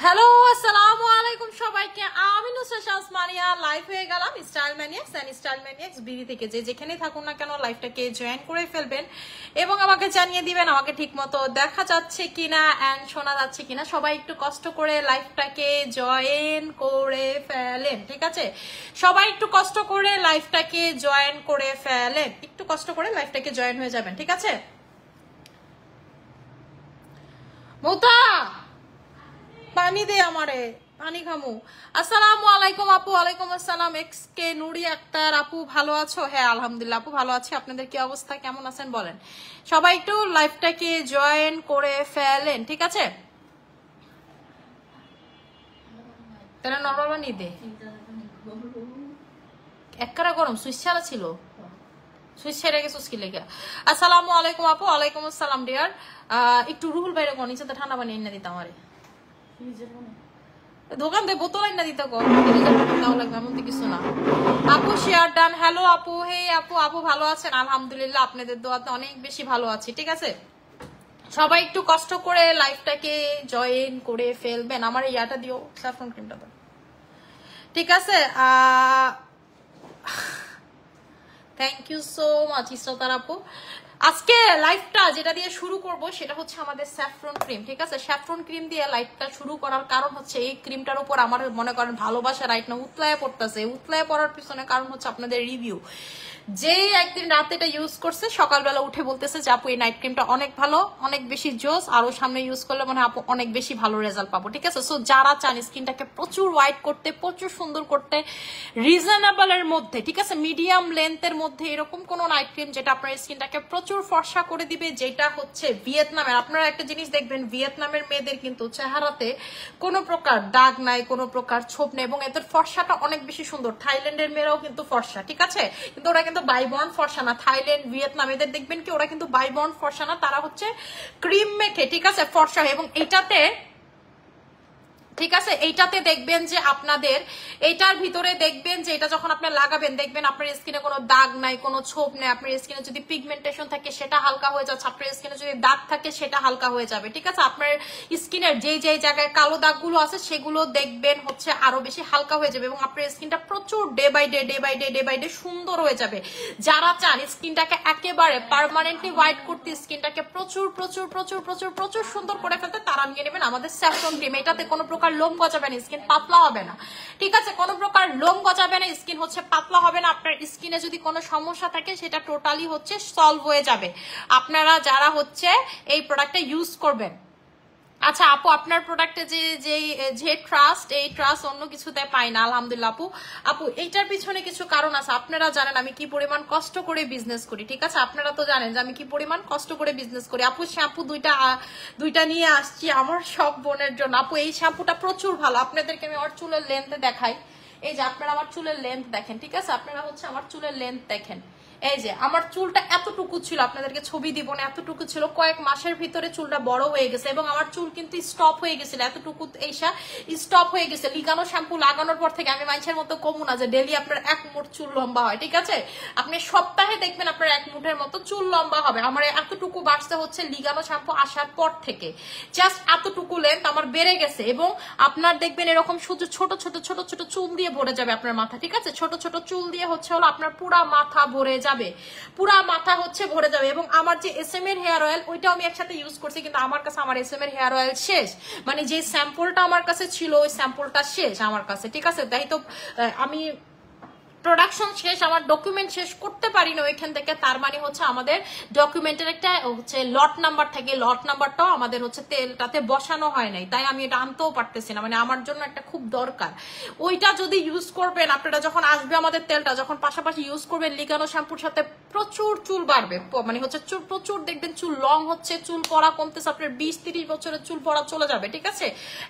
Hello আসসালামু আলাইকুম সবাইকে। আমি নুসরাত শাহসমানিয়া লাইভ হয়ে গেলাম style maniacs and style maniacs BD থেকে। যে যেখানেই থাকুন না কেন লাইভটাকে জয়েন করে ফেলবেন এবং আমাকে জানিয়ে দিবেন আমাকে ঠিকমতো দেখা যাচ্ছে কিনা এন্ড শোনা যাচ্ছে কিনা। সবাই একটু কষ্ট করে লাইভটাকে জয়েন করে ফেলেন, ঠিক আছে? সবাই একটু কষ্ট করে লাইভটাকে জয়েন করে ফেলেন, একটু কষ্ট করে লাইভটাকে জয়েন হয়ে যাবেন, ঠিক আছে? মৌতা পানি দে আমারে, পানি খামু। আসসালামু আলাইকুম আপু। ওয়ালাইকুম আসসালাম। এক্স কে নুরি আক্তার আপু, ভালো আছো? হ্যাঁ আলহামদুলিল্লাহ আপু ভালো আছি। আপনাদের কি অবস্থা, কেমন আছেন বলেন? সবাই একটু লাইভটাকে জয়েন করে ফেলেন, ঠিক আছে? তাহলে নরমাল নি দে একবারে গরম সুইচ ছাড়া ছিল, সুইচ ছেড়ে গেছে কি লেগে। আসসালামু আলাইকুম আপু। ওয়ালাইকুম আসসালাম ডিয়ার। একটু রুহুল বাইরে কোন নিচে ঠান্ডা পানি এনে দিতাম আরে দোকান থেকে বোতল না দিতে লাগবে এমন কিছু না। আপু শেয়ার ডান। হ্যালো আপু। হে আপু, আপু ভালো আছেন? আলহামদুলিল্লাহ আপনাদের দোয়াতে অনেক বেশি ভালো আছি, ঠিক আছে? সবাই একটু কষ্ট করে লাইফটাকে জয়েন করে ফেলবেন। আমার ইয়াটা দিও, স্যাফরন ক্রিমটা দাও, ঠিক আছে? থ্যাংক ইউ সো মাচ ইসরাতার আপু। আজকে লাইভটা যেটা দিয়ে শুরু করব সেটা হচ্ছে আমাদের স্যাফরন ক্রিম, ঠিক আছে? স্যাফরন ক্রিম দিয়ে লাইভটা শুরু করার কারণ হচ্ছে এই ক্রিমটার উপর আমার মনে করেন ভালোবাসা রাইট না উতলায় পড়তেছে। উতলায় পড়ার পিছনে কারণ হচ্ছে আপনাদের রিভিউ। যে একদিন রাতে এটা ইউজ করছে সকালবেলা উঠে বলতেছে যে আপু এই নাইট ক্রিমটা অনেক ভালো, অনেক বেশি জোস, আরো সামনে ইউজ করলে মনে হয় আপু অনেক বেশি ভালো রেজাল্ট পাবো, ঠিক আছে? সো যারা চান স্কিনটাকে প্রচুর হোয়াইট করতে, প্রচুর সুন্দর করতে, রিজনেবল এর মধ্যে, ঠিক আছে, মিডিয়াম লেন্থের মধ্যে এরকম কোন নাইট ক্রিম যেটা আপনার স্কিনটাকে প্রচুর ফর্সা করে দিবে, যেটা হচ্ছে ভিয়েতনামের। আপনারা একটা জিনিস দেখবেন, ভিয়েতনামের মেয়েদের কিন্তু চেহারাতে কোনো প্রকার দাগ নাই, কোনো প্রকার ছোপ নেই এবং এদের ফর্সাটা অনেক বেশি সুন্দর। থাইল্যান্ডের মেয়েরাও কিন্তু ফর্সা, ঠিক আছে? কিন্তু ওরা কিন্তু বাইবর্ন ফর্সা না। থাইল্যান্ড, ভিয়েতনাম এদের দেখবেন কি ওরা কিন্তু বাইবর্ন ফর্সা না, তারা হচ্ছে ক্রিম মেখে, ঠিক আছে, ফর্সা। এবং এইটাতে, ঠিক আছে, এইটাতে দেখবেন যে আপনাদের এইটার ভিতরে দেখবেন যে এটা যখন আপনি লাগাবেন দেখবেন আপনার স্কিনে কোনো দাগ নাই, কোনো ছোপ নেই। আপনার স্কিনে যদি পিগমেন্টেশন থাকে সেটা হালকা হয়ে যাচ্ছে, আপনার স্কিনে যদি দাগ থাকে সেটা হালকা হয়ে যাবে, ঠিক আছে? আপনার স্কিনের যেই যেই জায়গায় কালো দাগগুলো আছে সেগুলো দেখবেন হচ্ছে আরো বেশি হালকা হয়ে যাবে এবং আপনার স্কিনটা প্রচুর day by day day by day day by day সুন্দর হয়ে যাবে। যারা চান স্কিনটাকে একেবারে পার্মানেন্টলি হোয়াইট করতে, স্কিনটাকে প্রচুর প্রচুর প্রচুর প্রচুর প্রচুর সুন্দর করে ফেলতে, তারা নিয়ে নেবেন আমাদের স্যাফরন ক্রিম। এটাতে কোনো প্রকার লোম গজাবে না, স্কিন পাতলা হবে না, ঠিক আছে? কোনো প্রকার লোম গজাবে না, স্কিন হচ্ছে পাতলা হবে না। আপনার স্কিনে যদি কোনো সমস্যা থাকে সেটা টোটালি হচ্ছে সলভ হয়ে যাবে আপনারা যারা হচ্ছে এই প্রোডাক্টটা ইউজ করবেন। আচ্ছা আপু, আপনার প্রোডাক্টে যে ট্রাস্ট, এই ট্রাস্ট অন্য কিছুতে পাই না আলহামদুলিল্লাহ আপু। আপু এইটার পিছনে কিছু কারণ আছে। আপনারা জানেন আমি কি পরিমাণ কষ্ট করে বিজনেস করি, ঠিক আছে? আপনারা তো জানেন যে আমি কি পরিমাণ কষ্ট করে বিজনেস করি। আপু শ্যাম্পু দুইটা নিয়ে আসছি আমার সব বোনের জন্য। আপু এই শ্যাম্পুটা প্রচুর ভালো, আপনাদেরকে আমি আমার চুলের লেন্থে দেখাই। এই যে আপনারা আমার চুলের লেন্থ দেখেন, ঠিক আছে? আপনারা হচ্ছে আমার চুলের লেন্থ দেখেন। এই যে আমার চুলটা এতটুকু ছিল, আপনাদেরকে ছবি দিব না, এতটুকু ছিল। কয়েক মাসের ভিতরে চুলটা বড় হয়ে গেছে এবং আমার চুল কিন্তু স্টপ হয়ে গেছিল, এতটুকু এইসা স্টপ হয়ে গেছে। লিগানো শ্যাম্পু লাগানোর পর থেকে আমি মানুষের মতো কমু না যে ডেলি আপনার 1 মুঠ চুল লম্বা হয়, ঠিক আছে? আপনি সপ্তাহে দেখবেন আপনার 1 মুঠের মতো চুল লম্বা হবে। আমার এতটুকু বাড়ছে হচ্ছে লিগানো শ্যাম্পু আসার পর থেকে, জাস্ট এতটুকু লেন্থ আমার বেড়ে গেছে এবং আপনার দেখবেন এরকম শুধু ছোট ছোট ছোট ছোট চুল দিয়ে ভরে যাবে আপনার মাথা, ঠিক আছে? ছোট ছোট চুল দিয়ে হচ্ছে হলো আপনার পুরা মাথা ভরে যাবে, পুরা মাথা হচ্ছে ভরে যাবে। এবং আমার যে এসএম এর হেয়ার অয়েল ওইটাও আমি একসাথে ইউজ করছি, কিন্তু আমার কাছে আমার এসএম এর হেয়ার অয়েল শেষ, মানে যে স্যাম্পলটা আমার কাছে ছিল ওই স্যাম্পলটা শেষ আমার কাছে, ঠিক আছে? তাই তো আমি প্রোডাকশন শেষ, আমার ডকুমেন্ট শেষ করতে পারি না ওইখান থেকে। তার মানে হচ্ছে আমাদের ডকুমেন্টের একটা হচ্ছে লট নাম্বার থাকে, লট নাম্বারটাও আমাদের হচ্ছে তেলটাতে বসানো হয় নাই, তাই আমি এটা আনতেও পারতেছি না। মানে আমার জন্য একটা খুব দরকার, ওইটা যদি ইউজ করবেন আপনারা, যখন আসবে আমাদের তেলটা, যখন পাশাপাশি ইউজ করবেন লিগানো শ্যাম্পুর সাথে, প্রচুর চুল বাড়বে। মানে হচ্ছে চুল প্রচুর দেখবেন, চুল লং হচ্ছে, চুল পড়া কমতেছে, আপনার 20-30 বছরের চুল পড়া চলে যাবে, ঠিক আছে?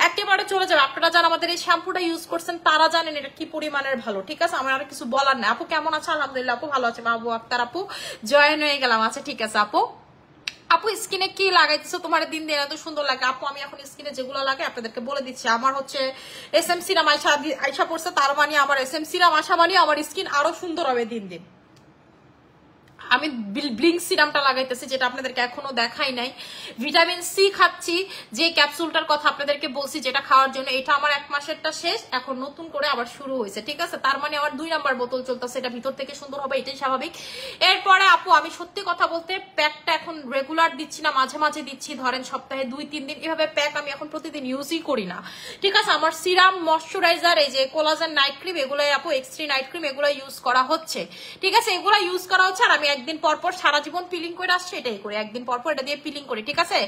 একেবারে চলে যাবে। আপনারা যারা আমাদের এই শ্যাম্পুটা ইউজ করছেন তারা জানেন এটা কি পরিমাণের ভালো, ঠিক আছে? আমার আর কিছু বলার না। আপু কেমন আছে? আলহামদুলিল্লাহ আপু ভালো আছে। বাবু আক্তার আপু জয়েন হয়ে গেলাম। আচ্ছা ঠিক আছে আপু। আপু স্কিনে কি লাগাইতেছো? তোমার দিন দিন এত সুন্দর লাগে আপু। আমি এখন স্কিনে যেগুলো লাগে আপনাদেরকে বলে দিচ্ছি। আমার হচ্ছে এসএম সিরাম আইসা পড়ছে, তার মানে আমার এসএম সিরাম আসা মানে আমার স্কিন আরো সুন্দর হবে দিন দিন। আমি ব্লিঙ্ক সিরামটা লাগাইতেছি, যেটা আপনাদেরকে এখনো দেখাই নাই। ভিটামিন সি খাচ্ছি, যে ক্যাপসুলটার কথা আপনাদেরকে বলছি যেটা খাওয়ার জন্য, এটা আমার 1 মাসেরটা শেষ, এখন নতুন করে আবার শুরু হয়েছে, ঠিক আছে? তার মানে আমার 2 নাম্বার বোতল চলতেছে, এটা ভিতর থেকে সুন্দর হবে, এটাই স্বাভাবিক। এরপরে আপু আমি সত্যি কথা বলতে প্যাকটা এখন রেগুলার দিচ্ছি না, মাঝে মাঝে দিচ্ছি, ধরেন সপ্তাহে 2-3 দিন এভাবে প্যাক আমি এখন প্রতিদিন ইউজই করি না, ঠিক আছে? আমার সিরাম, ময়শ্চারাইজার, এই যে কোলাজেন নাইট ক্রিম, এগুলো আপু X3 নাইট ক্রিম, এগুলো ইউজ করা হচ্ছে, ঠিক আছে? এগুলো ইউজ করা হচ্ছে। আর আমি একদিন পর পর সারা জীবন পিলিং করে আসছি, এটাই করি, একদিন পর পর এটা দিয়ে পিলিং করি, ঠিক আছে?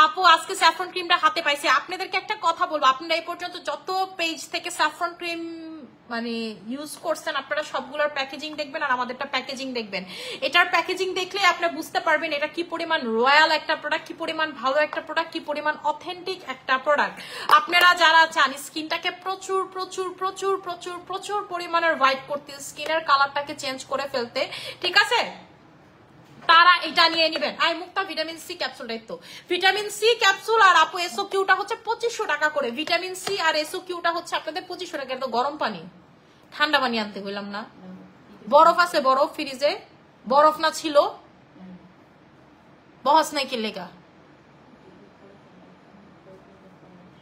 আপু আজকে স্যাফরন ক্রিমটা হাতে পাইছি। আপনাদেরকে একটা কথা বলবো, আপনারা এই পর্যন্ত যত পেজ থেকে স্যাফরন ক্রিম মানে ইউজ করছেন, আপনারা সবগুলোর প্যাকেজিং দেখবেন আর আমাদেরটা প্যাকেজিং দেখবেন। এটার প্যাকেজিং দেখলে আপনি বুঝতে পারবেন এটা কি পরিমাণ রয়্যাল একটা প্রোডাক্ট, কি পরিমাণ ভালো একটা প্রোডাক্ট, কি পরিমাণ অথেন্টিক একটা প্রোডাক্ট। আপনারা যারা চান স্কিনটাকে প্রচুর প্রচুর প্রচুর প্রচুর প্রচুর পরিমাণের হোয়াইট করতে, স্কিনের কালারটাকে চেঞ্জ করে ফেলতে, ঠিক আছে, তারা এটা নিয়ে নেবেন। আই মুক্তা ভিটামিন সি ক্যাপসুলটাই তো, ভিটামিন সি ক্যাপসুল আর আপু এসও কিউটা হচ্ছে 2500 টাকা করে। ভিটামিন সি আর এসও কিউটা হচ্ছে আপনাদের 2500 টাকা। তো গরম পানি, ঠান্ডা পানি আনতে বললাম না? বরফ আছে, বরফ ফ্রিজে, বরফ না ছিল বহস নাই কি লেগা?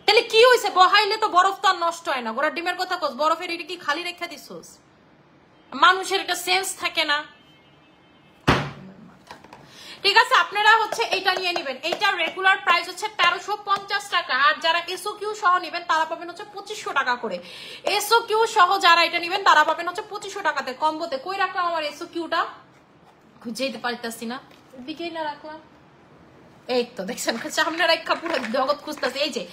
তাহলে কি হয়েছে? বহাইলে তো বরফ তো আর নষ্ট হয় না। গোড়া ডিমের কথা কস, বরফের এটা কি খালি রেখা দিছোস? মানুষের একটা সেন্স থাকে না, ঠিক আছে? আপনারা হচ্ছে এটা নিয়ে নেবেন। এইটার রেগুলার প্রাইস হচ্ছে 1350 টাকা, আর যারা এসও কিউ সহ নেবেন তারা পাবেন হচ্ছে 2500 টাকা করে। এসও কিউ সহ যারা এটা নেবেন তারা পাবেন হচ্ছে 2500 টাকাতে, কম্বোতে। কই রাখলাম আমার এসও কিউটা? খুঁজে দিতে পারতেছি না, দিকেই না রাখলাম। এই তো দেখছেন, আপনারা এক পুরো জগৎ খুঁজতেছে। এই যে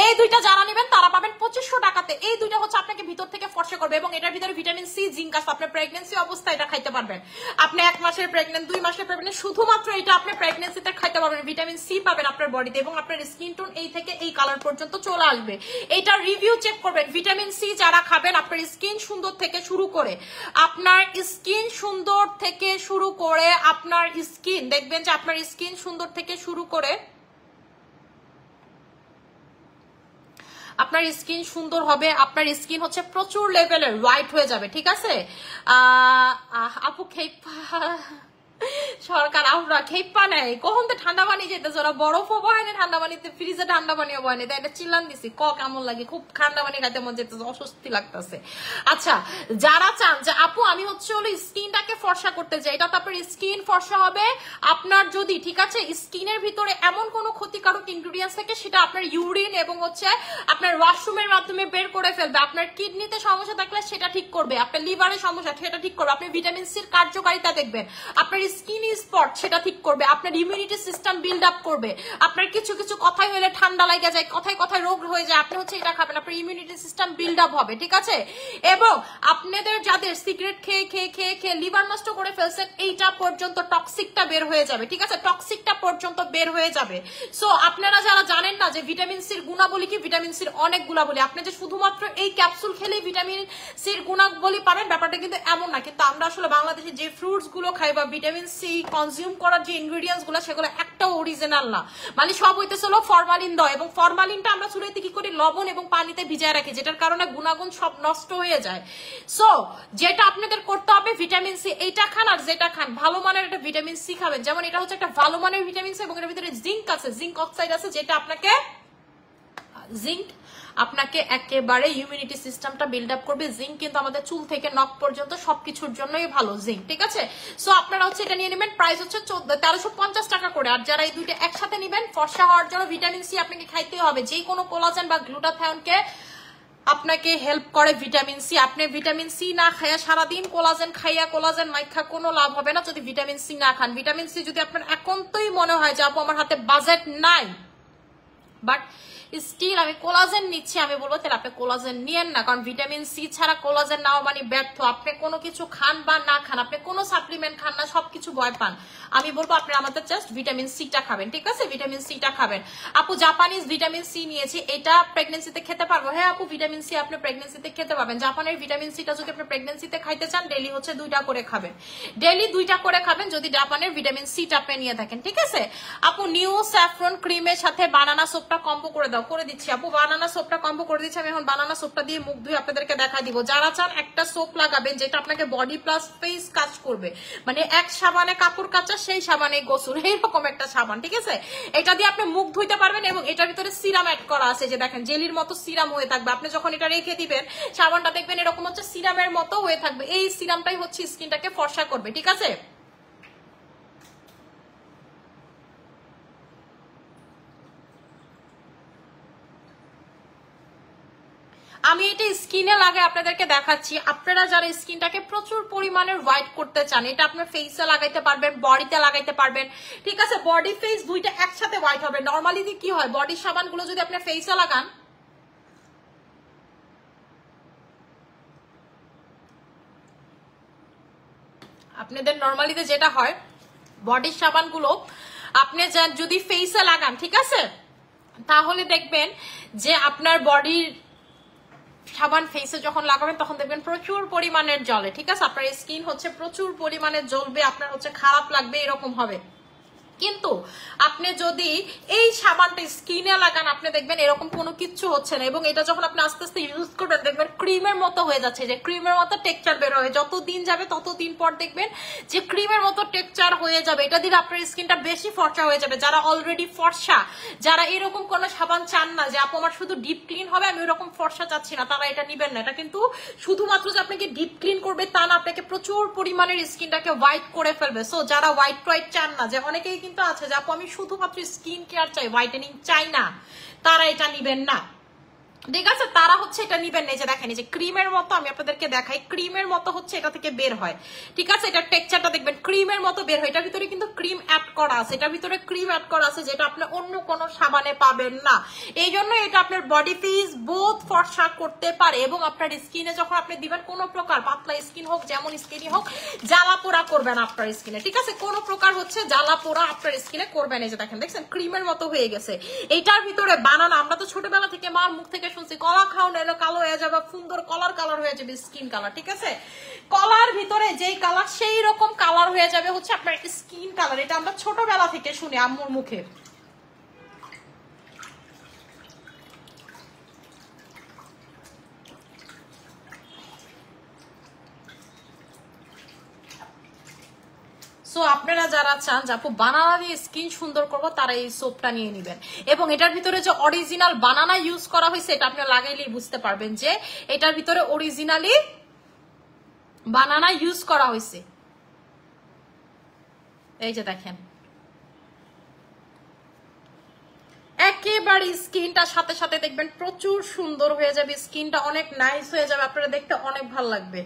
এই দুইটা যারা নেবেন তারা পাবেন 2500 টাকাতে। এই দুইটা হচ্ছে আপনাকে ভিতর থেকে ফর্সা করবে, এবং এটার ভিতরে ভিটামিন সি, জিঙ্ক আছে। আপনি প্রেগন্যান্সি অবস্থায় এটা খাইতে পারবেন। আপনি 1 মাসের প্রেগন্যান্ট, 2 মাসের প্রেগন্যান্ট, শুধুমাত্র এটা আপনি প্রেগন্যান্সিতে খাইতে পারবেন। ভিটামিন সি পাবেন আপনার বডিতে, এবং আপনার স্কিন টোন এই থেকে এই কালার পর্যন্ত চলে আসবে। এইটার রিভিউ চেক করবেন। ভিটামিন সি যারা খাবেন, আপনার স্কিন সুন্দর থেকে শুরু করে, আপনার স্কিন সুন্দর থেকে শুরু করে, আপনার স্কিন দেখবেন যে আপনার স্কিন সুন্দর থেকে শুরু করে আপনার স্কিন সুন্দর হবে, আপনার স্কিন হচ্ছে প্রচুর লেভেলের হোয়াইট হয়ে যাবে, ঠিক আছে? আপু খেপা সরকার আমরা খেপা নেই, কখন তো ঠান্ডা পানি যেতেছে, ওরা বরফও বয় না ঠান্ডা পানিতে, ফ্রিজে ঠান্ডা পানিও বয় না। তাই এটা চিল্লান দিছি, কেমন লাগে, খুব ঠান্ডা পানি খাইতে মন যেতেছে, অস্বস্তি লাগতেছে। আচ্ছা, যারা চান যে আপু আমি হচ্ছে হলো স্কিনটাকে ফর্সা করতে চাই, এটা তো আপনার স্কিন ফর্সা হবে আপনার যদি, ঠিক আছে, স্কিনের ভিতরে এমন কোনো ক্ষতিকারক ইনগ্রিডিয়েন্টস থাকে সেটা আপনার ইউরিন এবং হচ্ছে আপনার ওয়াশরুমের মাধ্যমে বের করে ফেলবে। আপনার কিডনিতে সমস্যা থাকলে সেটা ঠিক করবে, আপনার লিভারের সমস্যা সেটা ঠিক করবে, আপনি ভিটামিন সির কার্যকারিতা দেখবেন, আপনার স্কিন স্পট সেটা ঠিক করবে, আপনার ইমিউনিটি সিস্টেম বিল্ড আপ করবে। আপনার কিছু কিছু কথাই হলে ঠান্ডা লাগে যায়, কথায় কথায় রোগ হয়ে যায়, আপনি হচ্ছে এটা খাবেন, আপনার ইমিউনিটি সিস্টেম বিল্ড আপ হবে, ঠিক আছে? এবং আপনাদের যাদের সিগারেট খেয়ে খেয়ে খেয়ে খেয়ে লিভার নষ্ট করে ফেলছেন, এইটা পর্যন্ত টক্সিকটা বের হয়ে যাবে, ঠিক আছে? টক্সিকটা পর্যন্ত বের হয়ে যাবে। সো আপনারা যারা জানেন না যে ভিটামিন সির গুণাবলী কি, ভিটামিন সির অনেক গুণাবলী, আপনি যে শুধুমাত্র এই ক্যাপসুল খেলেই ভিটামিন সির গুণাবলী পাবেন ব্যাপারটা কিন্তু এমন না। কিন্তু আমরা আসলে বাংলাদেশে যে ফ্রুটস গুলো খাই বা ভিটামিন সি কনজিউম করার যে ইনগ্রেডিয়েন্টস গুলো, সেগুলো একটাও অরিজিনাল না, মানে সব হইতেছে হলো ফরমালিন দেওয়া। এবং ফরমালিনটা আমরা চুলাইতে কি করি, লবণ এবং পানিতে ভিজায় রাখি, যেটার কারণে গুণাগুণ সব নষ্ট হয়ে যায়। সো যেটা আপনাদের করতে হবে, ভিটামিন সি এইটা খান, আর যেটা খান ভালো মানের একটা ভিটামিন সি খাবেন। যেমন এটা হচ্ছে একটা ভালো মানের ভিটামিন সি, এবং এর ভিতরে জিঙ্ক আছে, জিঙ্ক অক্সাইড আছে, যেটা আপনাকে জিঙ্ক আপনাকে একেবারে ইমিউনিটি সিস্টেমটা বিল্ড আপ করবে। জিঙ্ক কিন্তু আমাদের চুল থেকে নখ পর্যন্ত সবকিছুর জন্যই ভালো জিঙ্ক, ঠিক আছে? সো আপনারা হচ্ছে এটা নিয়ে নেবেন, প্রাইস হচ্ছে 1350 টাকা করে। আর যারা এই দুইটা একসাথে নেবেন, ফর্সা হওয়ার জন্য ভিটামিন সি আপনাকে খাইতে হবে। যে কোনো কোলাজেন বা গ্লুটাথায়নকে আপনাকে হেল্প করে ভিটামিন সি। আপনি ভিটামিন সি না খাইয়া সারাদিন কোলাজেন খাইয়া কোলাজেন মাইখা কোনো লাভ হবে না যদি ভিটামিন সি না খান। ভিটামিন সি যদি আপনার একান্তই মনে হয় যে আপু আমার হাতে বাজেট নাই, বাট স্টিল আমি কোলাজেন নিচ্ছি, আমি বলবো তাহলে আপনি কোলাজেন নিয়েন না, কারণ ভিটামিন সি ছাড়া কোলাজেন নাও মানে ব্যর্থ। আপনি কোনো কিছু খান বা না খান, আপনি কোনো সাপ্লিমেন্ট খান না, সবকিছু ভয় পান, আমি বলবো আপনি আমাদের জাস্ট ভিটামিন সিটা খাবেন, ঠিক আছে? ভিটামিন সিটা খাবেন। আপু জাপানিজ ভিটামিন সি নিয়েছি, এটা প্রেগনেন্সিতে খেতে পারবো? হ্যাঁ আপু, ভিটামিন সি আপনি প্রেগনেন্সিতে খেতে পারবেন। জাপানের ভিটামিন সিটা যদি আপনি প্রেগনেন্সিতে খাইতে চান, ডেইলি হচ্ছে 2টা করে খাবেন, ডেইলি 2টা করে খাবেন যদি জাপানের ভিটামিন সিটা আপনি নিয়ে থাকেন, ঠিক আছে? আপু নিউ স্যাফরন ক্রিমের সাথে বানানা সোপটা কম্বো করে দাও। করে দিচ্ছি আপু, বানানা সোপটা কম্বো করে দিচ্ছি। আমি এখন বানানা সোপটা দিয়ে মুখ ধুয়ে আপনাদেরকে দেখা দিব। যারা চান একটা সোপ লাগাবেন যেটা আপনাকে বডি প্লাস ফেস কাজ করবে, মানে এক সাবানে কাপড় কাচা সেই সাবানে গোসল, এইরকম একটা সাবান, ঠিক আছে? এটা দিয়ে আপনি মুখ ধুইতে পারবেন এবং এটার ভিতরে সিরাম অ্যাড করা আছে, যে দেখেন জেলির মতো সিরাম হয়ে থাকবে। আপনি যখন এটা রেখে দিবেন সাবানটা দেখবেন এরকম হচ্ছে সিরামের মতো হয়ে থাকবে। এই সিরামটাই হচ্ছে স্কিনটাকে ফর্সা করবে, ঠিক আছে? আমি এটা স্কিনে লাগে আপনাদেরকে দেখাচ্ছি। আপনারা যারা স্কিনটাকে প্রচুর পরিমাণের হোয়াইট করতে চান, এটা আপনার ফেসে লাগাইতে পারবেন, বডিতে লাগাইতে পারবেন, ঠিক আছে? বডি ফেস দুইটা একসাথে হোয়াইট হবে। নর্মালি কি হয়, বডির সাবানগুলো যদি আপনি ফেসে লাগান, আপনাদের নর্মালিতে যেটা হয় বডির সাবানগুলো আপনি যদি ফেসে লাগান, ঠিক আছে, তাহলে দেখবেন যে আপনার বডির সাবান ফেসে যখন লাগাবেন তখন দেখবেন প্রচুর পরিমাণের জ্বলে, ঠিক আছে? আপনার স্কিন হচ্ছে প্রচুর পরিমাণে জ্বলবে, আপনার হচ্ছে খারাপ লাগবে, এরকম হবে। কিন্তু আপনি যদি এই সাবানটা স্কিনে লাগান আপনি দেখবেন এরকম কোনো কিছু হচ্ছে না। এবং এটা যখন আপনি আস্তে আস্তে ইউজ করবেন দেখবেন ক্রিমের মতো হয়ে যাচ্ছে, যে ক্রিমের মতো টেক্সচার বের হয়। যত দিন যাবে তত দিন পর দেখবেন যে ক্রিমের মতো টেক্সচার হয়ে যাবে। এটা দিলে আপনার স্কিনটা বেশি ফর্সা হয়ে যাবে। যারা অলরেডি ফর্সা, যারা এরকম কোনো সাবান চান না যে আপু আমার শুধু ডিপ ক্লিন হবে, আমি ওরকম ফর্সা চাচ্ছি না, তারা এটা নিবেন না। এটা কিন্তু শুধুমাত্র যে আপনাকে ডিপ ক্লিন করবে তা না, আপনাকে প্রচুর পরিমাণের স্কিনটাকে হোয়াইট করে ফেলবে। সো যারা হোয়াইট টোয়াইট চান না, যে অনেকেই কিন্তু আছে যে আপু আমি শুধুমাত্র স্কিন কেয়ার চাই, হোয়াইটেনিং চাই না, তারা এটা নিবেন না, ঠিক আছে? তারা হচ্ছে এটা নিবেন না। যে দেখেন এই যে ক্রিমের মতো, আমি আপনাদেরকে দেখাই, ক্রিমের মতো হচ্ছে এটা থেকে বের হয়, ঠিক আছে? এটা টেক্সচারটা দেখবেন ক্রিমের মতো বের হয়। এটার ভিতরে কিন্তু ক্রিম অ্যাড করা আছে, এটার ভিতরে ক্রিম অ্যাড করা আছে, যেটা আপনি অন্য কোনো সাবানে পাবেন না। এই জন্য এটা আপনার বডি ফেস বোথ ফর্সা করতে পারে এবং আপনার স্কিনে যখন আপনি দিবেন কোনো প্রকার পাতলা স্কিন হোক যেমন স্কিনই হোক জ্বালা পোড়া করবেন আপনার স্কিনে, ঠিক আছে? কোনো প্রকার হচ্ছে জ্বালা পোড়া আপনার স্কিনে করবেন। এই যে দেখেন, দেখছেন ক্রিমের মতো হয়ে গেছে। এইটার ভিতরে বানানা, আমরা তো ছোটবেলা থেকে মার মুখ থেকে শুনছি কলা খাও না এলো কালো হয়ে যাবে, সুন্দর কলার কালার হয়ে যাবে স্কিন কালার, ঠিক আছে? কলার ভিতরে যেই কালার সেই রকম কালার হয়ে যাবে হচ্ছে আপনার স্কিন কালার। এটা আমরা ছোটবেলা থেকে শুনি আম্মুর মুখে। সো আপনারা যারা চান যে আপু বানানা দিয়ে স্কিন সুন্দর করবো তারা এই সোপটা নিয়ে নেবেন। এবং এটার ভিতরে যে অরিজিনাল বানানা ইউজ করা হয়েছে এটা আপনি লাগাইলেই বুঝতে পারবেন যে এটার ভিতরে অরিজিনালি বানানা ইউজ করা হয়েছে। এই যে দেখেন একেবারে স্কিনটা সাথে সাথে দেখবেন প্রচুর সুন্দর হয়ে যাবে, স্কিনটা অনেক নাইস হয়ে যাবে, আপনারা দেখতে অনেক ভালো লাগবে।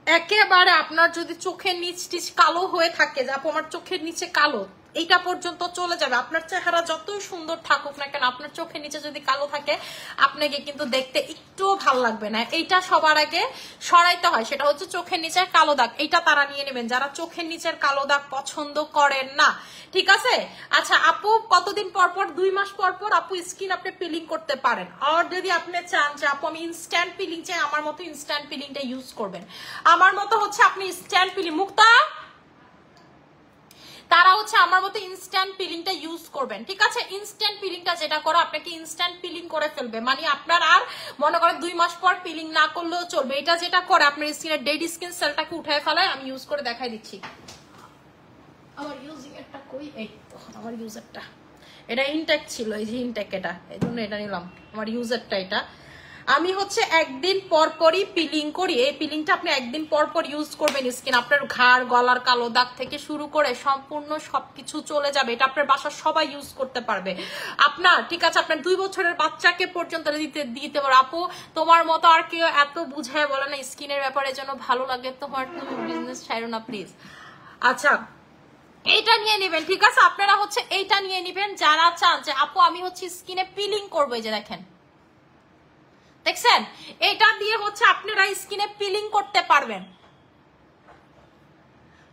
একেবারে আপনার যদি চোখের নিচ টিচ কালো হয়ে থাকে, যে আপু আমার চোখের নিচে কালো, এইটা পর্যন্ত চলে যাবে। আপনার চেহারা যতই সুন্দর থাকুক না কেন, আপনার চোখের নিচে যদি কালো থাকে আপনাকে কিন্তু দেখতে একটুও ভালো লাগবে না। এইটা সবার আগে সরাইতে হয়, সেটা হচ্ছে চোখের নিচের কালো দাগ। এইটা তারা নিয়ে নেবেন যারা চোখের নিচের কালো দাগ পছন্দ করেন না, ঠিক আছে? আচ্ছা আপু কতদিন পর পর, 2 মাস পর পর আপু স্কিন আপনি পিলিং করতে পারেন। আর যদি আপনি চান যে আপু আমি ইনস্ট্যান্ট পিলিং চাই, আমার মতো ইনস্ট্যান্ট পিলিংটা ইউজ করবেন। আমার মতো হচ্ছে আপনি ইনস্ট্যান্ট পিলিং, মুক্তা তারা হচ্ছে আমার মতো ইনস্ট্যান্ট পিলিংটা ইউজ করবেন, ঠিক আছে? ইনস্ট্যান্ট পিলিংটা যেটা করো আপনাকে ইনস্ট্যান্ট পিলিং করে ফেলবে, মানে আপনার আর মনে করেন 2 মাস পর পিলিং না করলেও চলবে। এটা যেটা করে আপনার স্কিনের ডেড স্কিন সেলটাকে উঠায় ফেলায়। আমি ইউজ করে দেখাই দিচ্ছি। আমার ইউজিং একটা কই, এই তো আমার ইউজারটা, এটা ইনটেক ছিল, এই যে ইনটেক, এটা এই জন্য এটা নিলাম, আমার ইউজারটা এটা। আমি হচ্ছে একদিন পর পরই পিলিং করি। এই পিলিংটা আপনি একদিন পর পর ইউজ করবেন, স্কিন আপনার ঘাড় গলার কালো দাগ থেকে শুরু করে সম্পূর্ণ সবকিছু চলে যাবে। এটা আপনার বাসার সবাই ইউজ করতে পারবে আপনার, ঠিক আছে? আপনার 2 বছরের বাচ্চাকে পর্যন্ত দিতে পারো। আপু তোমার মতো আর কেউ এত বুঝায় বলে না স্কিনের ব্যাপারে, যেন ভালো লাগে তোমার, তুমি বিজনেস ছাড়ো না প্লিজ। আচ্ছা এইটা নিয়ে নেবেন, ঠিক আছে? আপনারা হচ্ছে এইটা নিয়ে নেবেন যারা চান যে আপু আমি হচ্ছে স্কিনে পিলিং করবো। এই যে দেখেন, দেখছেন এটা দিয়ে হচ্ছে আপনারা স্কিনে পিলিং করতে পারবেন।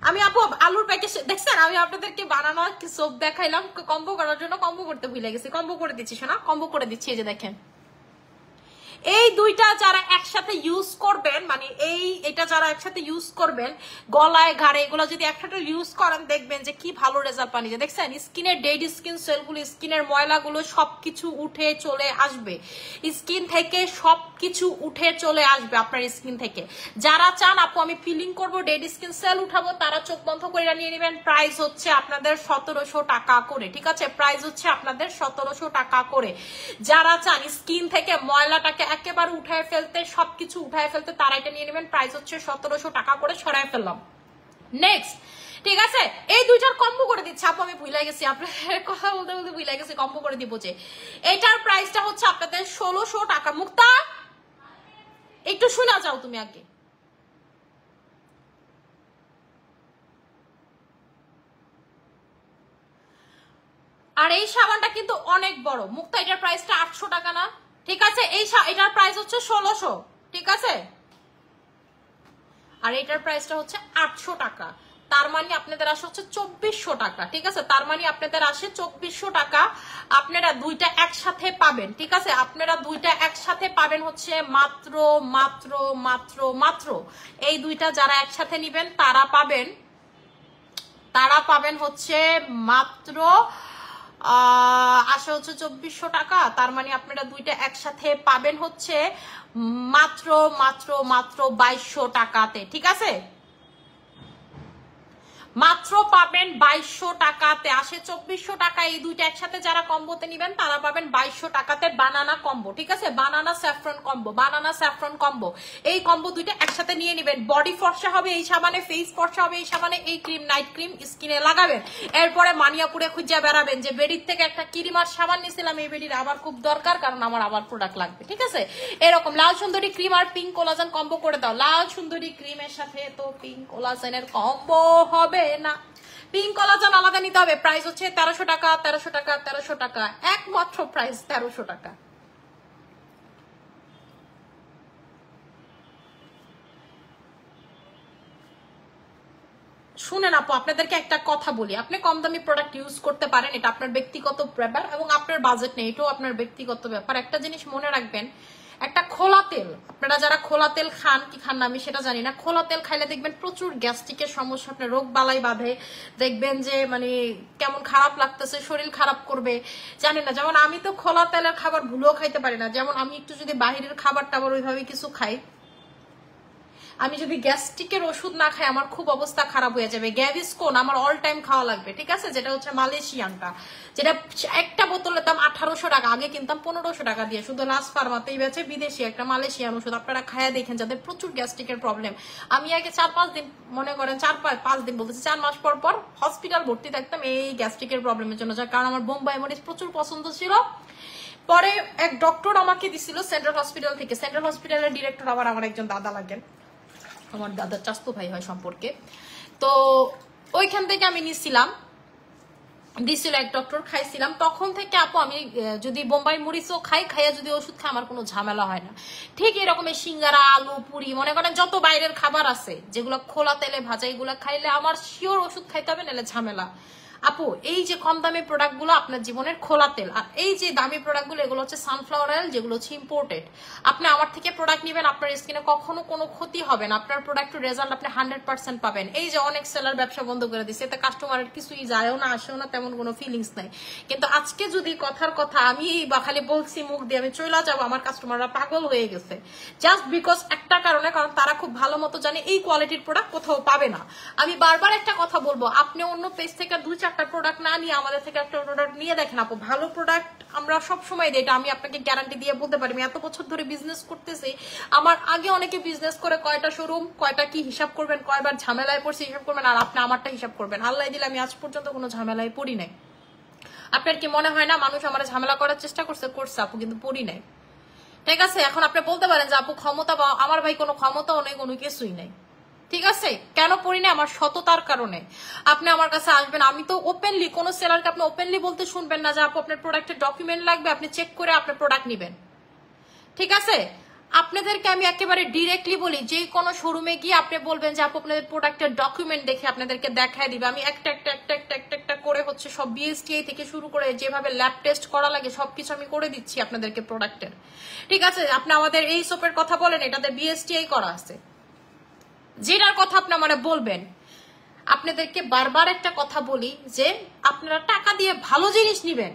আমি আপু আলুর প্যাকেট দেখছেন, আমি আপনাদেরকে বানানো সোপ দেখাইলাম কম্বো করার জন্য, কম্বো করতে ভুলে গেছি, কম্বো করে দিচ্ছি শোনা, কম্বো করে দিচ্ছি। এই যে দেখেন এই দুইটা যারা একসাথে ইউজ করবেন, মানে এটা যারা একসাথে ইউজ করবেন গলায় ঘাড়ে, এগুলো যদি একসাথে ইউজ করেন দেখবেন যে কি ভালো রেজাল্ট পানি যে দেখছেন স্কিনের ডেড স্কিন সেলগুলো, স্কিনের ময়লাগুলো সবকিছু উঠে চলে আসবে, স্কিন থেকে সবকিছু উঠে চলে আসবে আপনার স্কিন থেকে। যারা চান আপু আমি পিলিং করবো ডেড স্কিন সেল উঠাবো, তারা চোখ বন্ধ করে নিয়ে নেবেন। প্রাইস হচ্ছে আপনাদের 1700 টাকা করে, ঠিক আছে? প্রাইস হচ্ছে আপনাদের 1700 টাকা করে। যারা চান স্কিন থেকে ময়লাটাকে একেবারে উঠায় ফেলতে, সবকিছু উঠায় ফেলতে, তারা এটা নিয়ে নেবেন। প্রাইস হচ্ছে 1700 টাকা করে, সরাই ফেললাম। নেক্সট, ঠিক আছে? এই দুইটার কম্বো করে দিচ্ছে আপু, আমি ভুলে গেছি আপনাদের কথা বলতে বলতে ভুলে গেছি, কম্বো করে দিব যে এটার প্রাইসটা হচ্ছে আপনাদের 1600 টাকা। মুক্তা একটু শোনা যাও তুমি আগে। আর এই সাবানটা কিন্তু অনেক বড় মুক্তা, এটার প্রাইসটা 800 টাকা না? ঠিক আছে, এটার প্রাইস হচ্ছে 1600, ঠিক আছে? আর এটার প্রাইসটা হচ্ছে 800 টাকা, তার মানে আপনাদের আসে হচ্ছে 2400 টাকা, ঠিক আছে? তার মানে আপনাদের আসে 2400 টাকা। আপনারা দুইটা একসাথে পাবেন, ঠিক আছে? আপনারা দুইটা একসাথে পাবেন হচ্ছে মাত্র মাত্র মাত্র মাত্র এই দুইটা যারা একসাথে নিবেন তারা পাবেন হচ্ছে মাত্র আসে হচ্ছে 2400 টাকা। তার মানে আপনারা দুইটা একসাথে পাবেন হচ্ছে মাত্র মাত্র মাত্র 2200 টাকাতে, ঠিক আছে? মাত্র পাবেন 2200 টাকাতে, আসে 2400 টাকা। এই দুইটা একসাথে যারা কম্বোতে নিবেন তারা পাবেন 2200 টাকাতে বানানা কম্বো, ঠিক আছে? বানানা স্যাফরন কম্বো, বানানা স্যাফরন কম্বো, এই কম্বো দুইটা একসাথে নিয়ে নিবেন। বডি ফর্সা হবে এই সাবানে, ফেস ফর্সা হবে এই সাবানে, এই ক্রিম নাইট ক্রিম স্কিনে লাগাবেন। এরপরে মানিয়াপুরে খুঁজে বেড়াবেন যে বেডির থেকে একটা ক্রিমার সাবান নিয়েছিলাম, এই বেডির আবার খুব দরকার, কারণ আমার আবার প্রোডাক্ট লাগবে, ঠিক আছে? এরকম লাল সুন্দরী ক্রিম আর পিঙ্ক কোলাজেন কম্বো করে দাও। লাল সুন্দরী ক্রিমের সাথে তো পিঙ্ক কোলাজেনের কম্বো হবে না, পিঙ্ক কোলাজেন আলাদা নিতে হবে। প্রাইস হচ্ছে 1300 টাকা, 1300 টাকা, 1300 টাকা, একমাত্র প্রাইস 1300 টাকা। শুনেন আপু, আপনাদেরকে একটা কথা বলি, আপনি কম দামি প্রোডাক্ট ইউজ করতে পারেন, এটা আপনার ব্যক্তিগত ব্যাপার, এবং আপনার বাজেট নেই, এটাও আপনার ব্যক্তিগত ব্যাপার। একটা জিনিস মনে রাখবেন, একটা খোলা তেল, আপনারা যারা খোলা তেল খান কি খান না আমি সেটা জানি না, খোলা তেল খাইলে দেখবেন প্রচুর গ্যাস্ট্রিকের সমস্যা, আপনার রোগ বালাই বাঁধে, দেখবেন যে মানে কেমন খারাপ লাগতেছে, শরীর খারাপ করবে, জানি না। যেমন আমি তো খোলা তেলের খাবার ভুলেও খাইতে পারি না। যেমন আমি একটু যদি বাহিরের খাবার টাবার ওইভাবে কিছু খাই, আমি যদি গ্যাস্ট্রিকের ওষুধ না খাই আমার খুব অবস্থা খারাপ হয়ে যাবে। গ্যাভিসকোন আমার অল টাইম খাওয়া লাগবে, ঠিক আছে? যেটা হচ্ছে মালয়েশিয়ানটা, যেটা একটা বোতলের দাম 1800 টাকা, আগে কিনতাম 1500 টাকা দিয়ে, শুধু লাস্ট ফার্মাতেই বেচে, বিদেশি একটা মালয়েশিয়ান ওষুধ। আপনারা খায়া দেখেন যাদের প্রচুর গ্যাস্ট্রিকের প্রবলেম। আমি আগে 4-5 দিন, মনে করেন 4-5 দিন বলতেছি, 4 মাস পর পর হসপিটাল ভর্তি থাকতাম এই গ্যাস্ট্রিকের প্রবলেমের জন্য, যার কারণ আমার বোম্বাই মরিচ প্রচুর পছন্দ ছিল। পরে এক ডক্টর আমাকে দিছিল সেন্ট্রাল হসপিটাল থেকে, সেন্ট্রাল হসপিটালের ডিরেক্টর আবার আমার একজন দাদা লাগেন, আমার দাদার চাস্তো ভাই হয় সম্পর্কে। তো ওইখান থেকে আমি নিছিলাম, দিছিল এক ডক্টর, খাইছিলাম। তখন থেকে আপু আমি যদি বোম্বাই মরিচও খাইয়া যদি ওষুধ খাই আমার কোনো ঝামেলা হয় না। ঠিক এরকমের সিঙ্গারা, আলু, পুরি, মনে করেন যত বাইরের খাবার আছে যেগুলো খোলা তেলে ভাজা, এগুলো খাইলে আমার শিওর ওষুধ খাইতে হবে, নাহলে ঝামেলা। আপু এই যে কম দামি প্রোডাক্ট গুলো আপনার জীবনের খোলা তেল, আর এই যে দামি প্রোডাক্ট গুলো এগুলো হচ্ছে সানফ্লাওয়ার অয়েল, যেগুলো হচ্ছে ইম্পোর্টেড। আপনি আমার থেকে প্রোডাক্ট নেবেন, আপনার স্কিনে কখনো কোনো ক্ষতি হবে না, আপনার প্রোডাক্টের রেজাল্ট আপনি 100% পাবেন। এই যে অনেক সেলার ব্যবসা বন্ধ করে দিচ্ছে, এতে কাস্টমারের কিছুই যায়ও না আসেও না, তেমন কোনো ফিলিংস নাই। কিন্তু আজকে যদি কথার কথা আমি বা খালি বলছি মুখ দিয়ে, আমি চলে যাবো, আমার কাস্টমাররা পাগল হয়ে গেছে জাস্ট বিকজ একটা কারণে, কারণ তারা খুব ভালো মতো জানে এই কোয়ালিটির প্রোডাক্ট কোথাও পাবে না। আমি বারবার একটা কথা বলবো, আপনি অন্য পেজ থেকে 2-4টা প্রোডাক্ট না নিয়ে আমাদের থেকে একটা প্রোডাক্ট নিয়ে দেখেন আপু, ভালো প্রোডাক্ট আমরা সবসময় দিই, এটা আমি আপনাকে গ্যারান্টি দিয়ে বলতে পারি। আমি এত বছর ধরে বিজনেস করতেছি, আমার আগে অনেকে বিজনেস করে কয়টা শোরুম, কয়টা কি হিসাব করবেন, কয়বার ঝামেলায় পড়ছে হিসাব করবেন, আর আপনি আমারটা হিসাব করবেন। আল্লাহ দিলে আমি আজ পর্যন্ত কোনো ঝামেলায় পড়ি নাই। আপনার কি মনে হয় না মানুষ আমার ঝামেলা করার চেষ্টা করছে আপু, কিন্তু পড়ি নাই, ঠিক আছে? এখন আপনি বলতে পারেন যে আপু ক্ষমতা, বা আমার ভাই কোনো ক্ষমতাও নেই, কোনো কিছুই নাই, ঠিক আছে? কেন পড়ি না? আমার সততার কারণে। আপনি আমার কাছে আসবেন, আমি তো ওপেনলি কোন সেলারকে আপনি ওপেনলি বলতে শুনবেন না যে আপু আপনার প্রোডাক্টের ডকুমেন্ট লাগবে, আপনি চেক করে আপনার প্রোডাক্ট নেবেন, ঠিক আছে? আপনাদেরকে আমি একেবারে ডিরেক্টলি বলি, যে কোনো শোরুমে গিয়ে আপনি বলবেন যে আপু আপনাদের প্রোডাক্টের ডকুমেন্ট দেখে আপনাদেরকে দেখায় দিবে, আমি একটা একটা একটা একটা একটা একটা করে হচ্ছে সব বিএসটিআই থেকে শুরু করে যেভাবে ল্যাব টেস্ট করা লাগে সবকিছু আমি করে দিচ্ছি আপনাদেরকে প্রোডাক্টের। ঠিক আছে, আপনি আমাদের এই সোপের কথা বলেন, এটাতে বিএসটিআই করা আছে, যেটার কথা আপনি আমারে বলবেন। আপনাদেরকে বারবার একটা কথা বলি যে আপনারা টাকা দিয়ে ভালো জিনিস নিবেন,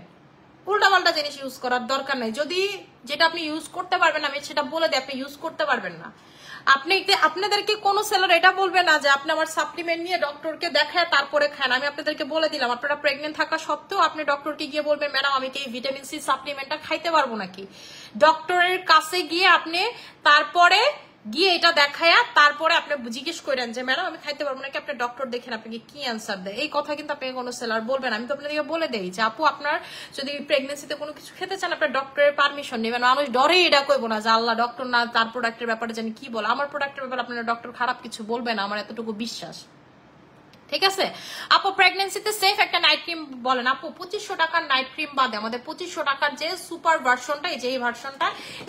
উল্টাপাল্টা জিনিস ইউজ করার দরকার নাই। যদি যেটা আপনি ইউজ করতে পারবেন আমি সেটা বলে দিই, আপনি ইউজ করতে পারবেন না। আপনি আপনাদেরকে কোনো সেলার এটা বলবে না যে আপনি আমার সাপ্লিমেন্ট নিয়ে ডক্টরকে দেখায় তারপরে খান। আমি আপনাদেরকে বলে দিলাম, আপনারা প্রেগনেন্ট থাকা সত্ত্বেও আপনি ডক্টরকে গিয়ে বলবেন ম্যাডাম আমি কি এই ভিটামিন সি সাপ্লিমেন্টটা খাইতে পারবো নাকি, ডক্টরের কাছে গিয়ে আপনি তারপরে গিয়ে এটা দেখায়া তারপরে আপনি জিজ্ঞেস করেন যে ম্যাডাম আমি খাইতে পারবো নাকি, আপনি ডক্টর দেখেন আপনাকে কি অ্যান্সার দেয়। এই কথা কিন্তু আপনাকে কোনো সেলার বলবেন। আমি তো আপনাদেরকে বলে দেই যে আপু আপনার যদি প্রেগনেন্সিতে কোনো কিছু খেতে চান আপনার ডক্টরের পারমিশন নেবেন। মানুষ ডরে এটা কইবো না যে আল্লাহ ডক্টর না, তার প্রোডাক্টের ব্যাপারে জানি কি বলে। আমার প্রোডাক্টের ব্যাপারে আপনার ডক্টর খারাপ কিছু বলবে না, আমার এতটুকু বিশ্বাস। ঠিক আছে আপু, প্রেগনেন্সিতে সেফ একটা নাইট ক্রিম বলেন আপু। 2500 টাকার নাইট ক্রিম বাদে আমাদের 2500 টাকার যে সুপার ভার্সনটা, এই যে এই ভার্সনটা,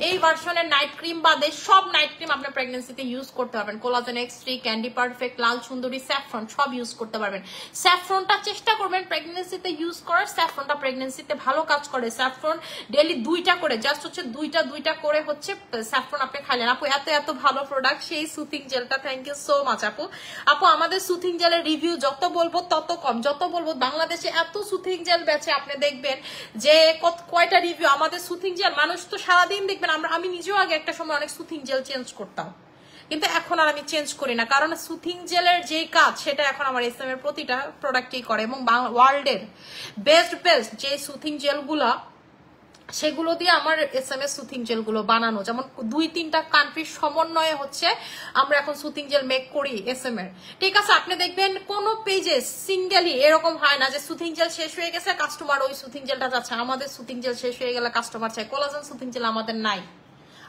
এই ভার্সনের নাইট ক্রিম বাদে সব নাইট ক্রিম আপনি প্রেগনেন্সিতে ইউজ করতে পারবেন। কোলাজেন X3, ক্যান্ডি পারফেক্ট, লাল সুন্দরী, স্যাফরন সব ইউজ করতে পারবেন। স্যাফরনটা চেষ্টা করবেন প্রেগনেন্সিতে ইউজ করার, স্যাফরনটা প্রেগনেন্সিতে ভালো কাজ করে। স্যাফরন ডেইলি 2টা করে, জাস্ট হচ্ছে দুইটা করে হচ্ছে স্যাফরন আপনি খাইলেন। আপু এত এত ভালো প্রোডাক্ট, সেই সুথিং জেলটা, থ্যাংক ইউ সো মাচ আপু। আপু আমাদের সুথিং জেলের রিভিউ যত বলবো তত কম, যত বলবো বাংলাদেশে এত সুথিং জেল বেচে আপনি দেখবেন যে কয়টা রিভিউ। আমাদের সুথিং জেল মানুষ তো সারাদিন দেখবেন, আমি নিজেও আগে একটা সময় অনেক সুথিং জেল চেঞ্জ করতাম, কিন্তু এখন আর আমি চেঞ্জ করি না, কারণ সুথিং জেলের যে কাজ সেটা এখন আমার এসএম এর প্রতিটা প্রোডাক্টই করে। এবং ওয়ার্ল্ডের বেস্ট যে সুথিং জেলগুলা সেগুলো দিয়ে আমার এসএমএস সুথিং জেল গুলো বানানো, যেমন 2-3টা কান্ট্রির সমন্বয়ে হচ্ছে আমরা এখন সুথিং জেল মেক করি এসএম এর। ঠিক আছে, আপনি দেখবেন কোন পেজে সিঙ্গেলি এরকম হয় না যে সুথিং জেল শেষ হয়ে গেছে কাস্টমার ওই সুথিং জেলটা যাচ্ছে। আমাদের সুথিং জেল শেষ হয়ে গেলে কাস্টমার চাই। কোলাজেন সুথিং জেল আমাদের নাই,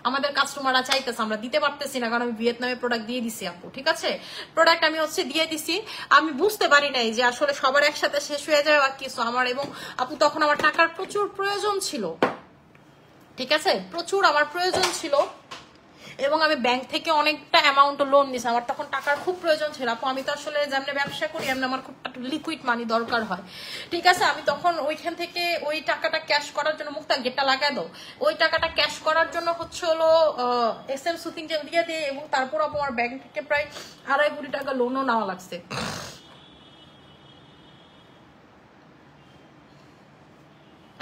আমাদের কাস্টমাররা চাইতেছে, আমরা দিতে পারতেছি না, কারণ আমি ভিয়েতনামে প্রোডাক্ট দিয়ে দিছি আপু। ঠিক আছে, প্রোডাক্ট আমি হচ্ছে দিয়ে দিছি, আমি বুঝতে পারি নাই যে আসলে সবার একসাথে শেষ হয়ে যায় বা কিছু আমার। এবং আপু তখন আমার টাকার প্রচুর প্রয়োজন ছিল, ঠিক আছে, প্রচুর আমার প্রয়োজন ছিল, এবং আমি ব্যাংক থেকে অনেকটা অ্যামাউন্ট লোন নিছি, আমার তখন টাকার খুব প্রয়োজন ছিল আপু। আমি তো আসলে যেমনি ব্যবসা করি এমনি আমার খুব লিকুইড মানি দরকার হয়। ঠিক আছে, আমি তখন ওইখান থেকে ওই টাকাটা ক্যাশ করার জন্য, মুক্তা গেটটা লাগাই দাও, ওই টাকাটা ক্যাশ করার জন্য হচ্ছে হলো এসএম সুথিং জেল দিয়ে দিয়ে, এবং তারপর আপু আমার ব্যাংক থেকে প্রায় 2.5 কোটি টাকা লোনও নেওয়া লাগছে।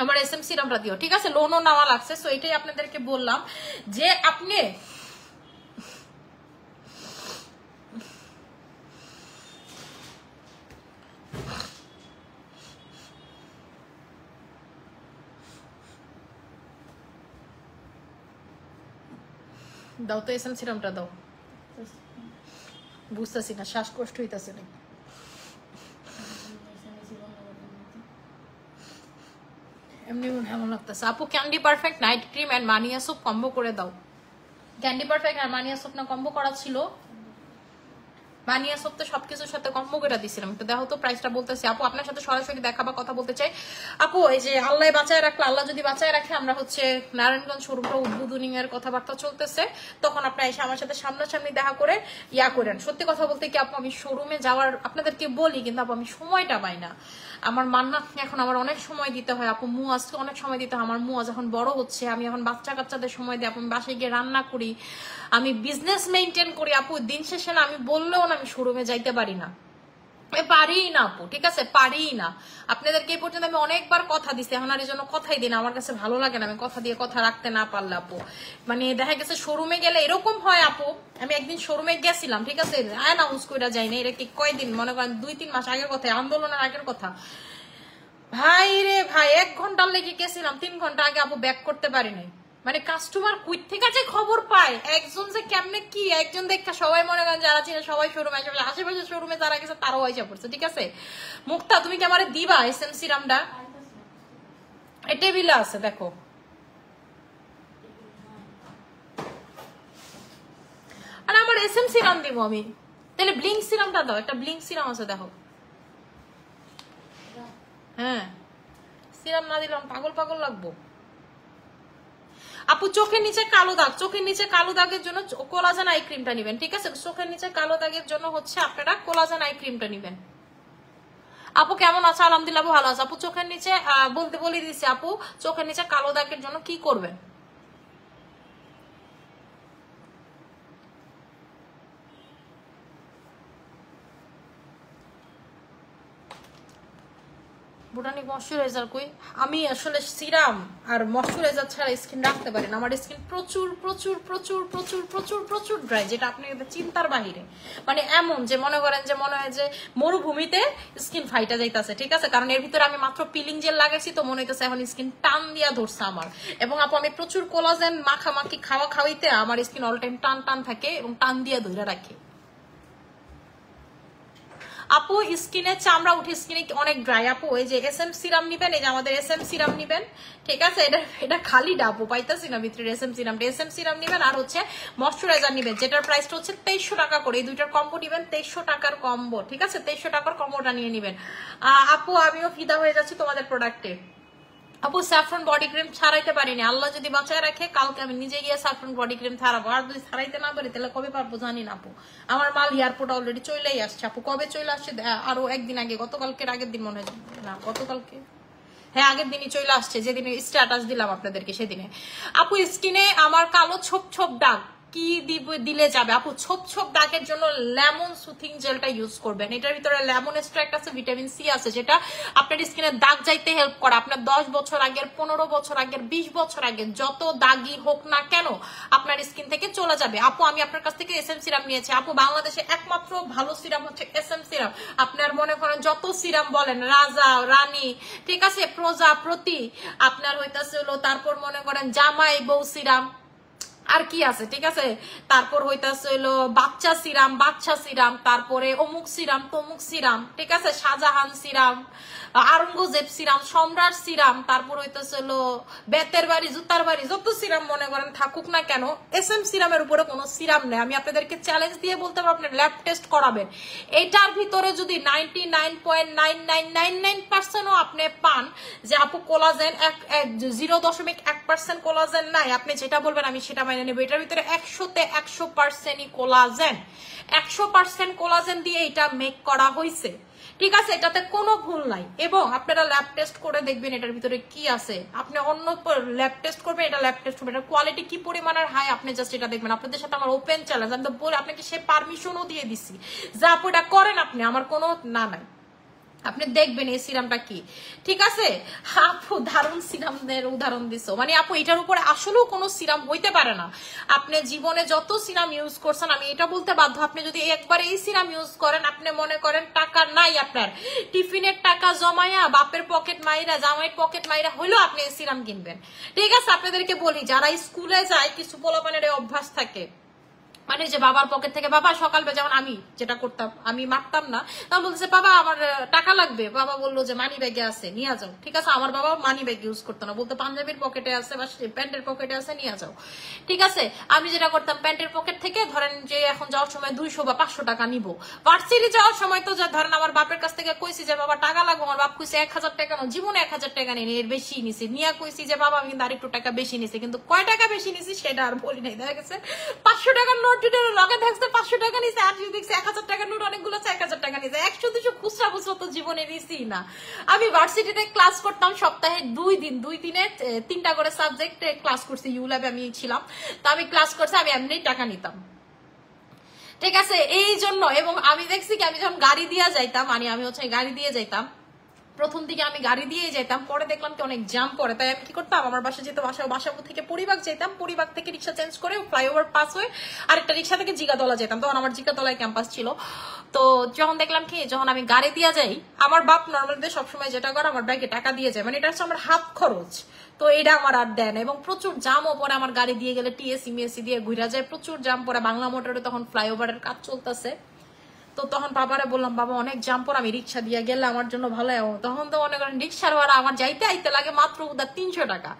আমার এসএম সিরামটা দিও, ঠিক আছে, লোনও নেওয়া লাগছে। সো এটাই আপনাদেরকে বললাম যে আপনি দাও তো এসএম সিরামটা দাও, বুঝতেছি না শ্বাসকষ্ট হইতেছে নাকি। এমনি এমন লাগতেছে আপু। Candy perfect night cream and mania soap combo করে দাও। ক্যান্ডি পারফেক্ট আর মানিয়া সোপ না কম্বো করা ছিল? মানিয়া সোপ তো সবকিছুর সাথে কম্বো করে দিছিলাম, একটু দেখো তো প্রাইসটা বলতেছি আপু। আপনার সাথে সরাসরি দেখা বা কথা বলতে চাই আপু। এই যে আল্লাহ বাঁচায় রাখলে, আল্লাহ যদি বাঁচায় রাখে, আমরা হচ্ছে নারায়ণগঞ্জ শোরুমটা উদ্বোধনী এর কথাবার্তা চলতেছে, তখন আপনারা এসে আমার সাথে সামনাসামনি দেখা করে ইয়া করেন। সত্যি কথা বলতে কি আপু, আমি শোরুমে যাওয়ার আপনাদেরকে বলি, কিন্তু আপু আমি সময়টা পাই না। আমার মান্না এখন আমার অনেক সময় দিতে হয় আপু, আজকে অনেক সময় দিতে হয়। আমার মুয়া যখন বড় হচ্ছে, আমি এখন বাচ্চা কাচ্চাদের সময় দিই আপু, আমি বাসায় গিয়ে রান্না করি, আমি বিজনেস মেনটেন করি আপু। দিন শেষে না আমি বললেও না আমি শোরুমে যাইতে পারি না, পারি না আপু। ঠিক আছে, পারি না। আপনাদেরকে এই পর্যন্ত আমি অনেকবার কথা দিচ্ছি, এখন আর এই জন্য কথাই দিই না, আমার কাছে ভালো লাগে না আমি কথা দিয়ে কথা রাখতে না পারলে আপু। মানে দেখা গেছে শোরুমে গেলে এরকম হয় আপু, আমি একদিন শোরুমে গেছিলাম, ঠিক আছে, অ্যানাউন্স করে যাইনি, এটা কি কয়দিন মনে করেন 2-3 মাস আগের কথা, আন্দোলনের আগের কথা। ভাই রে ভাই, 1 ঘন্টার লেগে গেছিলাম, 3 ঘন্টা আগে আপু ব্যাক করতে পারি নাই। মানে কাস্টমার কুইট থেকে যে খবর পায়, একজন যে কেমনে কি, একজন দেখা সবাই মনে করেন যারা চিনে সবাই শোরুমে আসে, আশেপাশে শোরুমে যারা গেছে তারাও আইসা পড়ছে। ঠিক আছে, মুক্তা তুমি কি আমারে দিবা এসএম সিরামটা? এই টেবিলে আছে দেখো, আর আমার এসএম সিরাম দিব আমি। তাহলে ব্লিঙ্ক সিরামটা দাও, একটা ব্লিঙ্ক সিরাম আছে দেখো। হ্যাঁ, সিরাম না দিলাম পাগল পাগল লাগবো আপু চোখের নিচে কালো দাগ, চোখের নিচে কালো দাগের জন্য কোলাজেন আই ক্রিমটা নেবেন, ঠিক আছে? চোখের নিচে কালো দাগের জন্য হচ্ছে আপনারা কোলাজেন আই ক্রিমটা নেবেন। আপু কেমন আছে? আলহামদুলিল্লাহ ভালো আছে। আপু চোখের নিচে বলে দিচ্ছি আপু, চোখের নিচে কালো দাগের জন্য কি করবেন? বোটানিক ময়শ্চারাইজার কই? আমি আসলে সিরাম আর ময়শ্চারাইজার ছাড়া স্কিন রাখতে পারি না। আমার স্কিন প্রচুর প্রচুর প্রচুর প্রচুর প্রচুর প্রচুর ড্রাই, যেটা আপনি চিন্তার বাহিরে। মানে এমন যে মনে করেন যে মনে হয় যে মরুভূমিতে স্কিন ফাইটা যাইতেছে, ঠিক আছে? কারণ এর ভিতরে আমি মাত্র পিলিং জেল লাগাইছি, তো মনে হইতেছে এখন স্কিন টান দিয়া ধরছে আমার। এবং আপু আমি প্রচুর কোলাজেন মাখামাখি খাওয়াইতে আমার স্কিন অল টাইম টান টান থাকে এবং টান দিয়া ধরে রাখে। আপু স্কিনের চামড়া উঠে, স্কিনে অনেক ড্রাই আপু। এই যে এসএম সিরাম নিবেন, এই যে আমাদের এসএম সিরাম নিবেন, ঠিক আছে? এটা খালি ডাবো পাইতাছি না ভিতরে এসএম সিরাম নিবেন, আর হচ্ছে ময়শ্চারাইজার নিবেন, যেটার প্রাইসটা হচ্ছে 2300 টাকা করে। এই দুইটার কম্বো নিবেন, 2300 টাকার কম্বো, ঠিক আছে? 2300 টাকার কম্বোটা নিয়ে নিবেন। আপু আমিও ফিদা হয়ে যাচ্ছি তোমাদের প্রোডাক্টে। আপু স্যাফরন বডি ক্রিম ছাড়াইতে পারিনি, আল্লাহ যদি বাঁচায় রাখে কালকে আমি নিজে গিয়ে স্যাফরন বডি ক্রিম ছাড়াবো। আর যদি ছাড়াইতে না পারি তাহলে কবে পারবো জানি না আপু। আমার মাল এয়ারপোর্ট অলরেডি চলেই আসছে আপু। কবে চলে আসছে? আরো একদিন আগে, গতকালকের আগের দিন মনে হয় না, গতকালকে, হ্যাঁ আগের দিনই চলে আসছে, যেদিনে স্ট্যাটাস দিলাম আপনাদেরকে সেদিনে। আপু স্কিনে আমার কালো ছোপ ছোপ দাগ কি দিলে যাবে? আপু ছোপ ছোপ দাগের জন্য লেমন সুথিং জেলটা ইউজ করবেন। এটার ভিতরে লেমন এক্সট্রাক্ট আছে, ভিটামিন সি আছে, যেটা আপনার স্কিনের দাগ যাইতে হেল্প করে। আপনার 10 বছর আগের, 15 বছর আগের, 20 বছর আগের যত দাগই হোক না কেন আপনার স্কিন থেকে চলে যাবে। আপু আমি আপনার কাছ থেকে এসএম সিরাম নিয়েছি আপু। বাংলাদেশে একমাত্র ভালো সিরাম হচ্ছে এসএম সিরাম। আপনার মনে করেন যত সিরাম বলেন, রাজা রানী, ঠিক আছে, প্রজাপতি, আপনার হইতাছে হলো, তারপর মনে করেন জামাই বউ সিরাম, আর কি আছে, ঠিক আছে? তারপর হইতাছে হইলো বাচ্চা সিরাম, তারপরে অমুক সিরাম তমুক সিরাম, ঠিক আছে, শাহজাহান সিরাম, আরঙ্গজেব সিরাম, সম্রাট সিরাম, তারপর হইতাছে হলো বেতের বাড়ি, জুতার বাড়ি, যত সিরাম মনে করেন থাকুক না কেন, এসএম সিরামের উপরে কোনো সিরাম নেই। আমি আপনাদেরকে চ্যালেঞ্জ দিয়ে বলতে পারবো, আপনি ল্যাব টেস্ট করাবেন, এটার ভিতরে যদি 99.9999% আপনি পান যে আপু কোলাজেন 0.1% কোলাজেন নাই, আপনি যেটা বলবেন আমি সেটা মেনে নেব। এটার ভিতরে 100তে 100%ই কোলাজেন, 100% কোলাজেন দিয়ে এটা মেক করা হয়েছে, ঠিক আছে? এটাতে কোনো ভুল নাই। এবং আপনারা ল্যাব টেস্ট করে দেখবেন এটার ভিতরে কি আছে। আপনি অন্য ল্যাব টেস্ট করবেন, এটা ল্যাব টেস্ট করবেন, এটার কোয়ালিটি কি পরিমাণের হাই আপনি জাস্ট এটা দেখবেন। আপনাদের সাথে আমার ওপেন চ্যালেঞ্জ, আমি তো বলে আপনাকে সে পারমিশনও দিয়ে দিছি যে আপু এটা করেন আপনি, আমার কোনো না নাই, আপনি দেখবেন এই সিরামটা কি, ঠিক আছে? আপু দারুণ সিরামের উদাহরণ দিছো, মানে আপু এটার উপরে আসলেও কোনো সিরাম হইতে পারে না। আপনি জীবনে যত সিরাম ইউজ করছেন, আমি এটা বলতে বাধ্য, আপনি যদি একবার এই সিরাম ইউজ করেন, আপনি মনে করেন টাকা নাই আপনার, টিফিনের টাকা জমায়া বাপের পকেট মাইরা, জামাইয়ের পকেট মাইরা হইলেও আপনি এই সিরাম কিনবেন, ঠিক আছে? আপনাদেরকে বলি, যারা স্কুলে যায় কিছু পোলাপানের অভ্যাস থাকে, মানে যে বাবার পকেট থেকে, বাবা সকালবেলা, যেমন আমি যেটা করতাম, আমি মারতাম না, তখন বলতেছে বাবা আমার টাকা লাগবে, বাবা বললো যে মানি ব্যাগে আছে নিয়ে যাও, ঠিক আছে? আমার বাবা মানি ব্যাগ ইউজ করতো না, বলতো পাঞ্জাবির পকেটে আছে বা প্যান্টের পকেটে আছে নিয়ে যাও, ঠিক আছে? আমি যেটা করতাম, প্যান্টের পকেট থেকে ধরেন যে এখন যাওয়ার সময় 200 বা 500 টাকা নিবো, ভার্সিটি যাওয়ার সময় তো ধরেন আমার বাপের কাছ থেকে কইছি যে বাবা টাকা লাগবে, আমার বাপ কইছে 1000 টাকা নাও, জীবনে 1000 টাকা নেই, এর বেশি নিছি, নিয়ে কইছি যে বাবা আমি কিন্তু আরেকটু টাকা বেশি নিছি, কিন্তু কয় টাকা বেশি নিছি সেটা আর বলি নাই। দেখা গেছে 500 টাকার নোট লগে দেখছে 500 টাকা নিছে, আর যদি দেখছে 1000 টাকার নোট অনেকগুলো আছে, 1000 টাকা নিছে, 100-200 খুচরা খুচরা তো জীবনে নিছি না। আমি ভার্সিটিতে ক্লাস করতাম সপ্তাহে 2 দিনে 3টা করে সাবজেক্ট ক্লাস করছি, ইউল্যাবে আমি ছিলাম, তো আমি ক্লাস করছি, আমি এমনি টাকা নিতাম, ঠিক আছে? এই জন্য। এবং আমি দেখছি কি, আমি যখন গাড়ি দিয়ে যাইতাম, মানে আমি হচ্ছে গাড়ি দিয়ে যাইতাম, প্রথম দিকে আমি গাড়ি দিয়ে যেতাম, পরে দেখলাম কি অনেক জ্যাম পড়ে, তাই আমি কি করতাম, আমার বাসা যেতে বাসা থেকে পরিবাগ যেতাম, পরিবাগ থেকে রিক্সা চেঞ্জ করে ফ্লাইওভার পাস হয়ে আরেকটা রিক্সা থেকে জিগাতলা যেতাম, তখন আমার জিগাতলায় ক্যাম্পাস ছিল। তো যখন দেখলাম কি, যখন আমি গাড়ি দিয়ে যাই, আমার বাপ নর্মালি সবসময় যেটা করে আমার ব্যাগে টাকা দিয়ে যায়, মানে এটা হচ্ছে আমার হাত খরচ, তো এটা আমার আর দেন। এবং প্রচুর জামও পরে আমার গাড়ি দিয়ে গেলে, টিএসি মিএসি দিয়ে ঘুরা যায়, প্রচুর জাম পরে। বাংলা মোটরে তখন ফ্লাইওভারের কাজ চলতেছে, তো তখন বাবারে বললাম বাবা অনেক জাম পর, আমি রিক্সা দিয়ে গেলে আমার জন্য ভালো। তখন তো মনে করেন রিক্সার ভাড়া আমার যাইতে আইতে লাগে মাত্র 300 টাকা,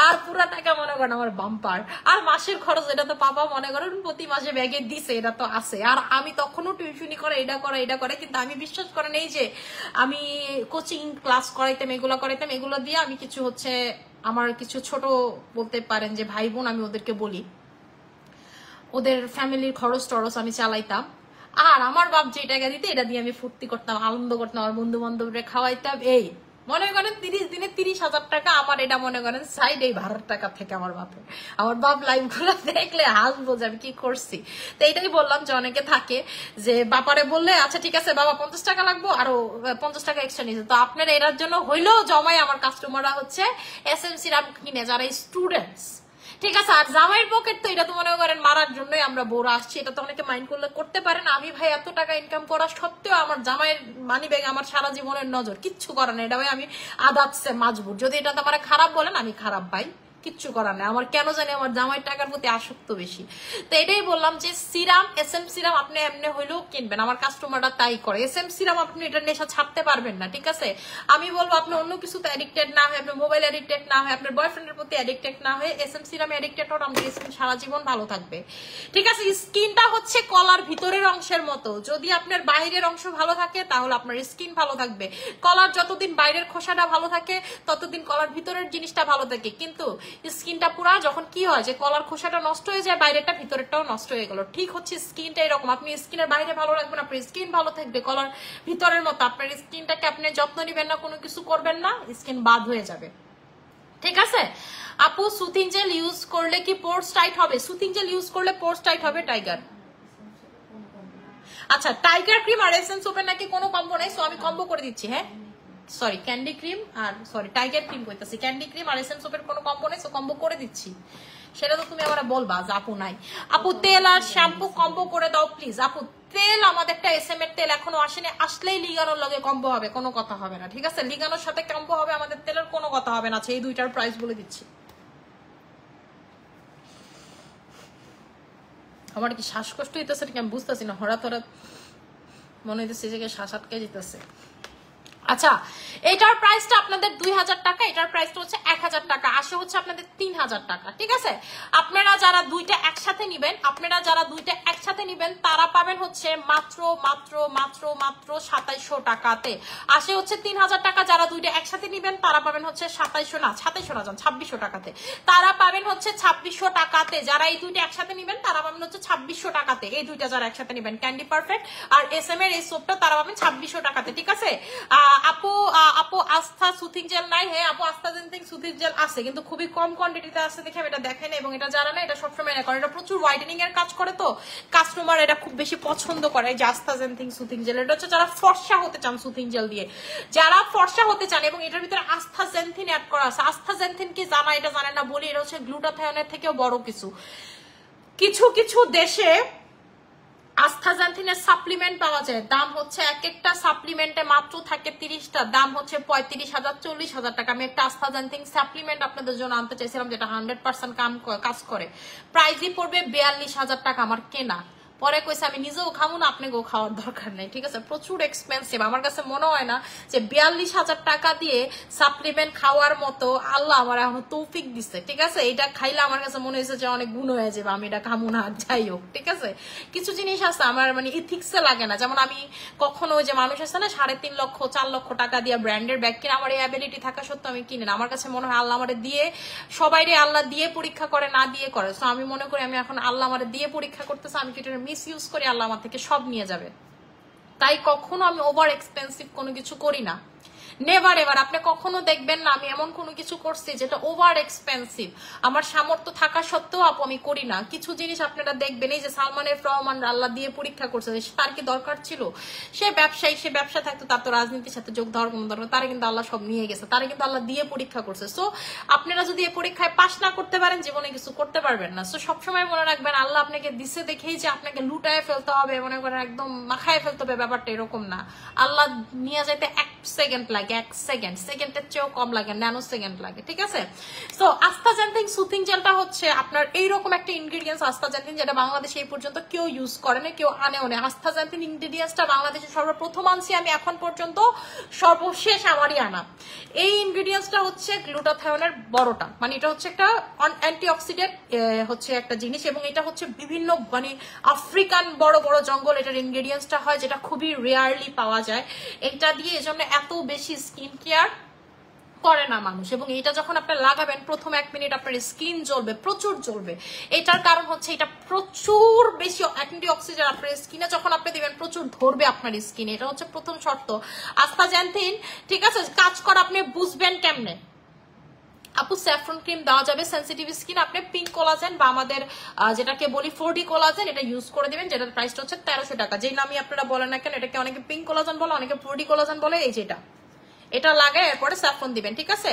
আর পুরা টাকা মনে করেন আমার বাম্পার, আর মাসের খরচ এটা তো বাবা মনে করেন প্রতি মাসে ব্যাগে দিছে, এটা তো আছে। আর আমি তখনও টিউশনি করে এটা করে, কিন্তু আমি বিশ্বাস করেন এই যে আমি কোচিং ক্লাস করাইতাম, এগুলো দিয়ে আমি কিছু হচ্ছে আমার কিছু ছোট বলতে পারেন যে ভাই বোন, আমি ওদেরকে বলি, ওদের ফ্যামিলির খরচ টরচ আমি চালাইতাম। আর আমার বাপ যে টাকা দিতে এটা দিয়ে আমি ফুর্তি করতাম, আনন্দ করতাম, আমার বন্ধু বান্ধবরা খাওয়াইতাম। এই মনে করেন 30 দিনে 30,000 টাকা আমার, এটা মনে করেন সাইড এই ভাড়ার টাকা থেকে আমার বাপের। আমার বাপ লাইভ গুলো দেখলে হাসবো যে আমি কি করছি। তো এইটাই বললাম যে অনেকে থাকে যে বাপারে বললে আচ্ছা ঠিক আছে বাবা 50 টাকা লাগবো, আরো 50 টাকা এক্সট্রা নিয়েছে। তো আপনার এটার জন্য হইলেও জমাই আমার কাস্টমাররা হচ্ছে এসএমসি রাম কিনে, যারা স্টুডেন্টস, ঠিক আছে। আর জামাইয়ের পকেট তো এটা তো মনে করেন মারার জন্যই আমরা বড় আসছি, এটা তো অনেকে মাইন্ড করলে করতে পারেন। আমি ভাই এত টাকা ইনকাম করা সত্ত্বেও আমার জামাইয়ের মানি ব্যাগ আমার সারা জীবনের নজর, কিচ্ছু করার নেই, এটা ভাই আমি আদাবসে মাজবুর। যদি এটা তো আমার খারাপ বলেন, আমি খারাপ ভাই, কিচ্ছু করার নেই। আমার কেন জানি আমার জামাই টাকার প্রতি আসক্ত বেশি। তো এটাই বললাম যে সিরাম, এসএম সিরাম আপনি এমনি হইলেও কিনবেন, আমার কাস্টমাররা তাই করে। এসএম সিরাম আপনি এটা নেশা ছাড়তে পারবেন না, ঠিক আছে। আমি বলবো আপনি অন্য কিছুতে অ্যাডিক্টেড না হয়ে, আপনার মোবাইল অ্যাডিক্টেড না হয়ে, আপনার বয়ফ্রেন্ডের প্রতি অ্যাডিক্টেড না হয়ে এসএম সিরামে অ্যাডিক্টেড হন, আমাদের স্কিন সারা জীবন ভালো থাকবে, ঠিক আছে। স্কিনটা হচ্ছে কলার ভিতরের অংশের মতো, যদি আপনার বাইরের অংশ ভালো থাকে তাহলে আপনার স্কিন ভালো থাকবে। কলার যতদিন বাইরের খোসাটা ভালো থাকে ততদিন কলার ভিতরের জিনিসটা ভালো থাকে, কিন্তু স্কিনটা পুরা যখন কি হয় যে কলার খোসাটা নষ্ট হয়ে যায়, বাইরেরটা ভিতরেরটাও নষ্ট হয়ে গেল। ঠিক হচ্ছে স্কিনটা এরকম, আপনি স্কিনের বাইরে ভালো রাখবেন, আপনার স্কিন ভালো থাকবে কলার ভিতরের মতো। আপনার স্কিনটাকে আপনি যত্ন নিবেন না, কোনো কিছু করবেন না, স্কিন বাদ হয়ে যাবে, ঠিক আছে। আপু সুথিং জেল ইউজ করলে কি পোর্স টাইট হবে? সুথিং জেল ইউজ করলে পোর্স টাইট হবে টাইগার। আচ্ছা, টাইগার ক্রিম আর এসেন্স সোপের নাকি কোনো কম্বো নাই, সো আমি কম্বো করে দিচ্ছি। হ্যাঁ সরি, ক্যান্ডি ক্রিম আর সরি টাইগার ক্রিম কইতাছি, ক্যান্ডি ক্রিম আর এসেন্স সোপের কোনো কম্বো নাই, সো কম্বো করে দিচ্ছি। সেটা তো তুমি আবার বলবা যে আপু নাই। আপু তেল আর শ্যাম্পু কম্বো করে দাও প্লিজ। আপু তেল আমাদের একটা এসএম এর তেল এখনো আসেনি, আসলেই লিগানোর লগে কম্বো হবে, কোনো কথা হবে না, ঠিক আছে। লিগানোর সাথে কম্বো হবে, আমাদের তেলের কোনো কথা হবে না। আচ্ছা, এই দুইটার প্রাইস বলে দিচ্ছি। আমার কি শ্বাসকষ্ট হইতেছে নাকি আমি বুঝতেছি না, হঠাৎ হঠাৎ মনে হইতেছে যে শ্বাস আটকে যেতেছে। আচ্ছা, এটার প্রাইসটা আপনাদের 2000 টাকা, এটার প্রাইসটা হচ্ছে 1000 টাকা, আসে হচ্ছে আপনাদের 3000 টাকা, ঠিক আছে। আপনারা যারা দুইটা একসাথে নিবেন তারা পাবেন হচ্ছে মাত্র মাত্র মাত্র মাত্র 2700 টাকাতে, আসে হচ্ছে 3000 টাকা। যারা দুইটা একসাথে নিবেন তারা পাবেন হচ্ছে 2600 টাকাতে, তারা পাবেন হচ্ছে 2600 টাকাতে। যারা এই দুইটা একসাথে নিবেন তারা পাবেন হচ্ছে 2600 টাকাতে। এই দুইটা যারা একসাথে নিবেন, ক্যান্ডি পারফেক্ট আর এসএম এর এই সোপটা, তারা পাবেন 2600 টাকাতে, ঠিক আছে। আপু আস্থা সুথিং জেল নাই? হ্যাঁ আপু, আস্থা জেন্থিং সুথিং জেল আছে, কিন্তু খুবই কম কোয়ান্টিটিতে আছে দেখে আমি এটা দেখাই না, এবং এটা যারা না এটা সবসময় না, কারণ এটা প্রচুর হোয়াইটেনিং এর কাজ করে, তো কাস্টমার এটা খুব বেশি পছন্দ করে। যে আস্থা জেন্থিং সুথিং জেল, এটা হচ্ছে যারা ফর্সা হতে চান সুথিং জেল দিয়ে, যারা ফর্সা হতে চান, এবং এটার ভিতরে আস্থা জেন্থিন অ্যাড করা আছে। আস্থা জেন্থিন কি জানা? এটা জানেন না বলি, এটা হচ্ছে গ্লুটাথায়োনের থেকেও বড় কিছু। কিছু কিছু দেশে আস্থাজান্থিনের সাপ্লিমেন্ট পাওয়া যায়, দাম হচ্ছে এক একটা সাপ্লিমেন্টে মাত্র থাকে 30টা, দাম হচ্ছে 35,000 40,000 টাকা। আমি একটা আস্থাজান্থিন সাপ্লিমেন্ট আপনাদের জন্য আনতে চাইছিলাম যেটা 100% কাজ করে, প্রাইসই পড়বে 42,000 টাকা আমার কেনা। পরে কইছে আমি নিজেও খাবো না, আপনাকেও খাওয়ার দরকার নেই, ঠিক আছে। প্রচুর এক্সপেন্সিভ, আমার কাছে মনে হয় না যে 42,000 টাকা দিয়ে সাপ্লিমেন্ট খাওয়ার মতো আল্লাহ আমার এখন তৌফিক দিচ্ছে, ঠিক আছে। এটা খাইলে আমার কাছে মনে হয়েছে যে অনেক গুণ হয়ে যাবে, আমি এটা খাবো না। যাই হোক, ঠিক আছে, কিছু জিনিস আছে আমার মানে ইথিক্সে লাগে না। যেমন আমি কখনো যে মানুষ আছে না 3.5 লক্ষ 4 লক্ষ টাকা দিয়ে ব্র্যান্ডের ব্যাগ কিনে, আমার এই অ্যাবিলিটি থাকা সত্ত্বেও আমি কিনে না। আমার কাছে মনে হয় আল্লাহ আমার দিয়ে, সবাইরে আল্লাহ দিয়ে পরীক্ষা করে, না দিয়ে করে। সো আমি মনে করি আমি এখন আল্লাহ আমার দিয়ে পরীক্ষা করতেছে, আমি কি মিস ইউজ করি, আল্লাহ আমার থেকে সব নিয়ে যাবে। তাই কখনো আমি ওভার এক্সপেন্সিভ কোনো কিছু করি না, নেভার এভার। আপনি কখনো দেখবেন না আমি এমন কোনো কিছু করছি যেটা ওভার এক্সপেন্সিভ, আমার সামর্থ্য থাকা সত্ত্বেও আপু আমি করি না। কিছু জিনিস আপনারা দেখবেন, এই যে সালমানের রহমান আল্লাহ দিয়ে পরীক্ষা করছে, তার কি দরকার ছিল? সে ব্যবসায়ী, সে ব্যবসা থাকতো, তার তো রাজনীতির সাথে যোগ দেওয়ার কোনো দরকার, তারা কিন্তু আল্লাহ সব নিয়ে গেছে, তারা কিন্তু আল্লাহ দিয়ে পরীক্ষা করছে। সো আপনারা যদি এই পরীক্ষায় পাস না করতে পারেন, জীবনে কিছু করতে পারবেন না। সো সবসময় মনে রাখবেন আল্লাহ আপনাকে দিছে দেখেই যে আপনাকে লুটায় ফেলতে হবে, মনে করেন একদম মাখায় ফেলতে হবে, ব্যাপারটা এরকম না। আল্লাহ নিয়ে যাইতে 1 সেকেন্ড লাগে, 1 সেকেন্ড, সেকেন্ডের চেয়েও কম লাগে, ন্যানো সেকেন্ড লাগে, ঠিক আছে। সো আস্থাজেন্থিন সুথিং জেলটা হচ্ছে আপনার এইরকম একটা ইনগ্রিডিয়েন্টস, আস্থাজেন্থিন, যেটা বাংলাদেশে এই পর্যন্ত কেউ ইউজ করে না, কেউ আনেও না। আস্থাজেন্থিন ইনগ্রিডিয়েন্টসটা বাংলাদেশে সর্বপ্রথম আনছি আমি, এখন পর্যন্ত সর্বশেষ আমারই আনা। এই ইনগ্রিডিয়েন্টসটা হচ্ছে গ্লুটাথায়োনের বড়টা, মানে এটা হচ্ছে একটা অ্যান্টিঅক্সিডেন্ট হচ্ছে একটা জিনিস, এবং এটা হচ্ছে বিভিন্ন মানে আফ্রিকান বড় বড় জঙ্গল এটার ইনগ্রিডিয়েন্টসটা হয়, যেটা খুবই রেয়ারলি পাওয়া যায়। এটা দিয়ে এজন্য এত বেশি স্কিন কেয়ার করে না মানুষ। এবং এটা যখন আপনি লাগাবেন প্রথম 1 মিনিট আপনার স্কিন জ্বলবে, প্রচুর জ্বলবে। এটার কারণ হচ্ছে এটা প্রচুর বেশি অ্যান্টিঅক্সিডেন্ট আপনার স্কিনে যখন আপনি দিবেন প্রচুর ধরবে আপনার স্কিনে, এটা হচ্ছে প্রথম শর্ত। আস্তাজেন্থিন, ঠিক আছে, কাজ করা আপনি বুঝবেন কেমনে। আপু স্যাফরন ক্রিম দেওয়া যাবে সেনসিটিভ স্কিন, আপনি পিঙ্ক কোলাজেন বা আমাদের যেটাকে বলি 4D কোলাজেন, এটা ইউজ করে দিবেন, যেটার প্রাইসটা হচ্ছে 1300 টাকা। যেই নামই আপনারা বলেন না কেন, এটাকে অনেকে পিঙ্ক কোলাজেন বলে, অনেকে 4D কোলাজেন বলে। এই যেটা, এটা লাগায় এরপরে স্যাফরন দিবেন, ঠিক আছে।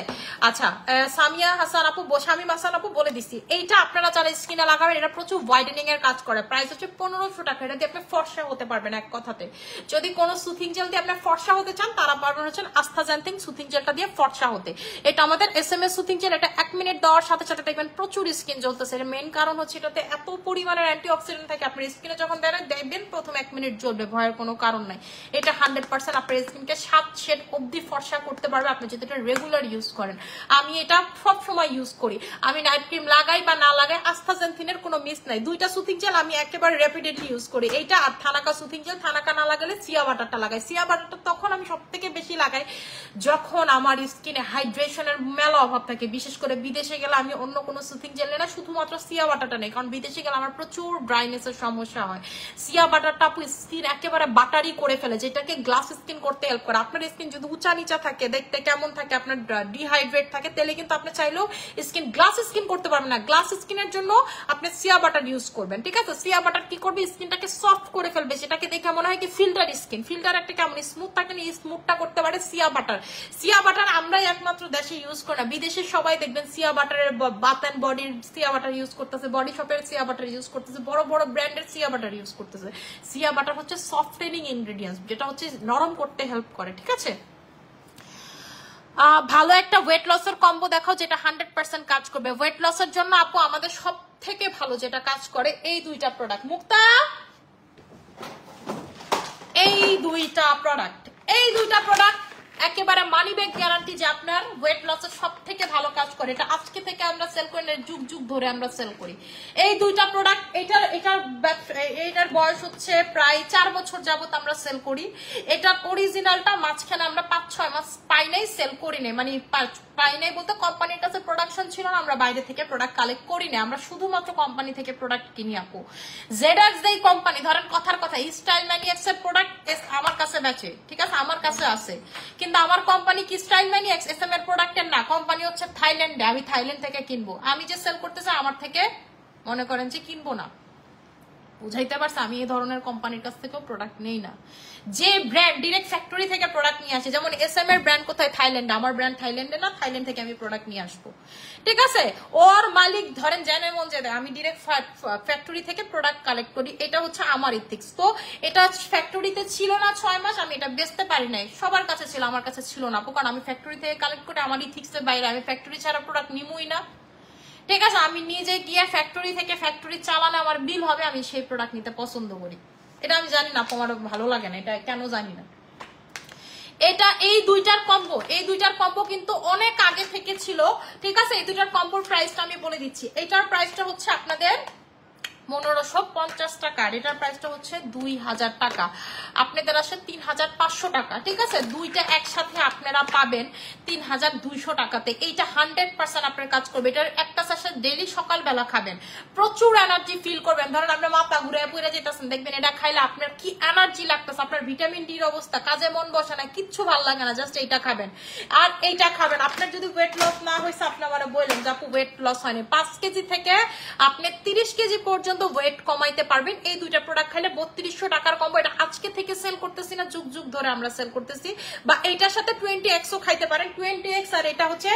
আচ্ছা, সামিয়া হাসান আপু, শামিম হাসান আপু বলে দিচ্ছি, এইটা আপনারা যারা স্কিনে লাগাবেন এটা প্রচুর হোয়াইটেনিং এর কাজ করে, প্রাইস হচ্ছে 1500 টাকা। এটা দিয়ে আপনি ফর্সা হতে পারবেন এক কথাতে। যদি কোনো সুথিং জেল দিয়ে আপনি ফর্সা হতে চান, তারা পারবেন হচ্ছেন আস্তাজেন্থিন সুথিং জেলটা দিয়ে ফর্সা হতে। এটা আমাদের SMS সুথিং জেল, এটা 1 মিনিট দেওয়ার সাথে সাথে দেখবেন প্রচুর স্কিন জ্বলতেছে। এর মেইন কারণ হচ্ছে এটাতে এত পরিমাণের অ্যান্টিঅক্সিডেন্ট থাকে, আপনার স্কিনে যখন দেখবেন প্রথম 1 মিনিট জ্বলবে, ভয়ের কোনো কারণ নাই। এটা 100% আপনার স্কিনকে 7 শেড অবধি ফর্সা করতে পারবে আপনি যদি এটা রেগুলার ইউজ করেন। আমি এটা সব সময় ইউজ করি, আমি নাইট ক্রিম লাগাই বা না লাগাই, আস্তাজেন্থিনের কোনো মিস নাই। দুইটা সুথিং জেল আমি একেবারে রেপিডেটলি ইউজ করি, এইটা আর থানাকা সুথিং জেল। থানাকা না লাগালে সিয়া বাটারটা লাগাই। সিয়া বাটারটা তখন আমি সব থেকে বেশি লাগাই যখন আমার স্কিনে হাইড্রেশনের মেলা অভাব থাকে। বিশেষ করে বিদেশে গেলে আমি অন্য কোনো সুথিং জেল না, শুধুমাত্র সিয়া বাটারটা নেই, কারণ বিদেশে গেলে আমার প্রচুর ড্রাইনেসের সমস্যা হয়। সিয়া বাটারটা আপু স্কিন একেবারে বাটারি করে ফেলে, যেটাকে গ্লাস স্কিন করতে হেল্প করে। আপনার স্কিন যদি উঁচা নিচা থাকে, দেখতে কেমন থাকে, আপনার ডিহাইড্রেট থাকে, তাহলে কিন্তু আপনি চাইলেও স্কিন গ্লাস স্কিন করতে পারবেন না। গ্লাস স্কিনের জন্য আপনি সিয়া বাটার ইউজ করবেন, ঠিক আছে। সিয়া বাটার কি করবে, স্কিনটাকে সফট করে ফেলবে, সেটাকে দেখে মনে হয় কি ফিল্টার স্কিন। ফিল্টার একটা কেমন স্মুথ থাকে না, স্মুথটা করতে পারে সিয়া বাটার। সিয়া বাটার আমরাই একমাত্র দেশে ইউজ করি না, বিদেশে সবাই দেখবেন সিয়া বাটারের বাথ এন্ড বডির সিয়া বাটার ইউজ করতেছে, বডি শপের সিয়া বাটার ইউজ করতেছে, বড় বড় ব্র্যান্ডের সিয়া বাটার ইউজ করতেছে। সিয়া বাটার হচ্ছে সফটেনিং ইনগ্রেডিয়েন্টস, যেটা হচ্ছে নরম করতে হেল্প করে, ঠিক আছে। ভালো একটা ওয়েট লসের কম্বো দেখাও যেটা 100% কাজ করবে। ওয়েট লসের জন্য আপু আমাদের সব থেকে ভালো যেটা কাজ করে এই দুইটা প্রোডাক্ট। মুক্তা, এই দুইটা প্রোডাক্ট একেবারে মানি ব্যাগ গ্যারান্টি যে আপনার ওয়েট লসের সব থেকে ভালো কাজ করে। এটা আজকে থেকে আমরা সেল করি না, যুগ যুগ ধরে আমরা সেল করি এই দুইটা প্রোডাক্ট। এটার বয়স হচ্ছে প্রায় 4 বছর যাবত আমরা সেল করি। এটার অরিজিনালটা মাঝখানে আমরা 5-6 মাস পাই নাই, সেল করি নাই, মানে পাই নাই বলতে কোম্পানির কাছে প্রোডাকশন ছিল না, আমরা বাইরে থেকে প্রোডাক্ট কালেক্ট করি না, আমরা শুধুমাত্র কোম্পানি থেকে প্রোডাক্ট কিনি আপু। জেডএক্স যেই কোম্পানি, ধরেন কথার কথা স্টাইল ম্যানিয়াক্স এর প্রোডাক্ট আমার কাছে বেচে, ঠিক আছে, আমার কাছে আছে, কিন্তু আমার কোম্পানি কি স্টাইল ম্যানিয়াক্স SM এর প্রোডাক্টের না, কোম্পানি হচ্ছে থাইল্যান্ডে, আমি থাইল্যান্ড থেকে কিনবো। আমি যে সেল করতেছি আমার থেকে মনে করেন যে কিনবো না, বুঝাইতে পারছে। আমি এই ধরনের কোম্পানির কাছ থেকেও প্রোডাক্ট নেই না, যে ব্র্যান্ড ডিরেক্ট ফ্যাক্টরি থেকে প্রোডাক্ট নিয়ে আসে। যেমন SM এর ব্র্যান্ড কোথায়, থাইল্যান্ডে, আমার ব্র্যান্ড থাইল্যান্ডে না, থাইল্যান্ড থেকে আমি প্রোডাক্ট নিয়ে আসবো, ঠিক আছে। ওর মালিক ধরেন জেনে মন যে আমি ডিরেক্ট ফ্যাক্টরি থেকে প্রোডাক্ট কালেক্ট করি, এটা হচ্ছে আমার ইথিক্স। তো এটা ফ্যাক্টরিতে ছিল না 6 মাস, আমি এটা বেচতে পারি নাই, সবার কাছে ছিল, আমার কাছে ছিল না, কারণ আমি ফ্যাক্টরি থেকে কালেক্ট করি, আমার ইথিক্সের বাইরে, আমি ফ্যাক্টরি ছাড়া প্রোডাক্ট নিমুই না, ঠিক আছে। আমি নিজে গিয়ে ফ্যাক্টরি থেকে ফ্যাক্টরি চালানো আমার বিল হবে, আমি সেই প্রোডাক্ট নিতে পছন্দ করি। এটা আমি জানি না, আমার ভালো লাগে না, এটা কেন জানি না। এটা এই দুইটার কম্বো কিন্তু অনেক আগে থেকে ছিল, ঠিক আছে। এই দুইটার কম্বোর প্রাইসটা আমি বলে দিচ্ছি। এটার প্রাইসটা হচ্ছে আপনাদের 1550 টাকা, এটার প্রাইসটা হচ্ছে 2000 টাকা, আপনাদের আসে 3500 টাকা, ঠিক আছে। দুইটা একসাথে আপনারা পাবেন 3200 টাকাতে। এইটা 100% আপনার কাজ করবে। এটার একটা সেশন ডেইলি সকালবেলা খাবেন, প্রচুর এনার্জি ফিল করবেন। ধরেন আপনার মাথা ঘুরে পুরে যেতেছেন, দেখবেন এটা খাইলে আপনার কি এনার্জি লাগতেছে, আপনার ভিটামিন ডির অবস্থা, কাজে মন বসে না, কিচ্ছু ভালো লাগে না, জাস্ট এইটা খাবেন আর এইটা খাবেন। আপনার যদি ওয়েট লস না হয়েছে, আপনি আমার বললেন যে আপু ওয়েট লস হয়নি, 5 কেজি থেকে আপনি 30 কেজি পর্যন্ত ওয়েট কমাইতে পারবেন এই দুইটা প্রোডাক্ট খাইলে। 3200 টাকার কম্বো, এটা আজকে থেকে সেল করতেছি না, যুগ যুগ ধরে আমরা সেল করতেছি। বা এইটার সাথে 20x ও খাইতে পারেন, 20x আর এটা হচ্ছে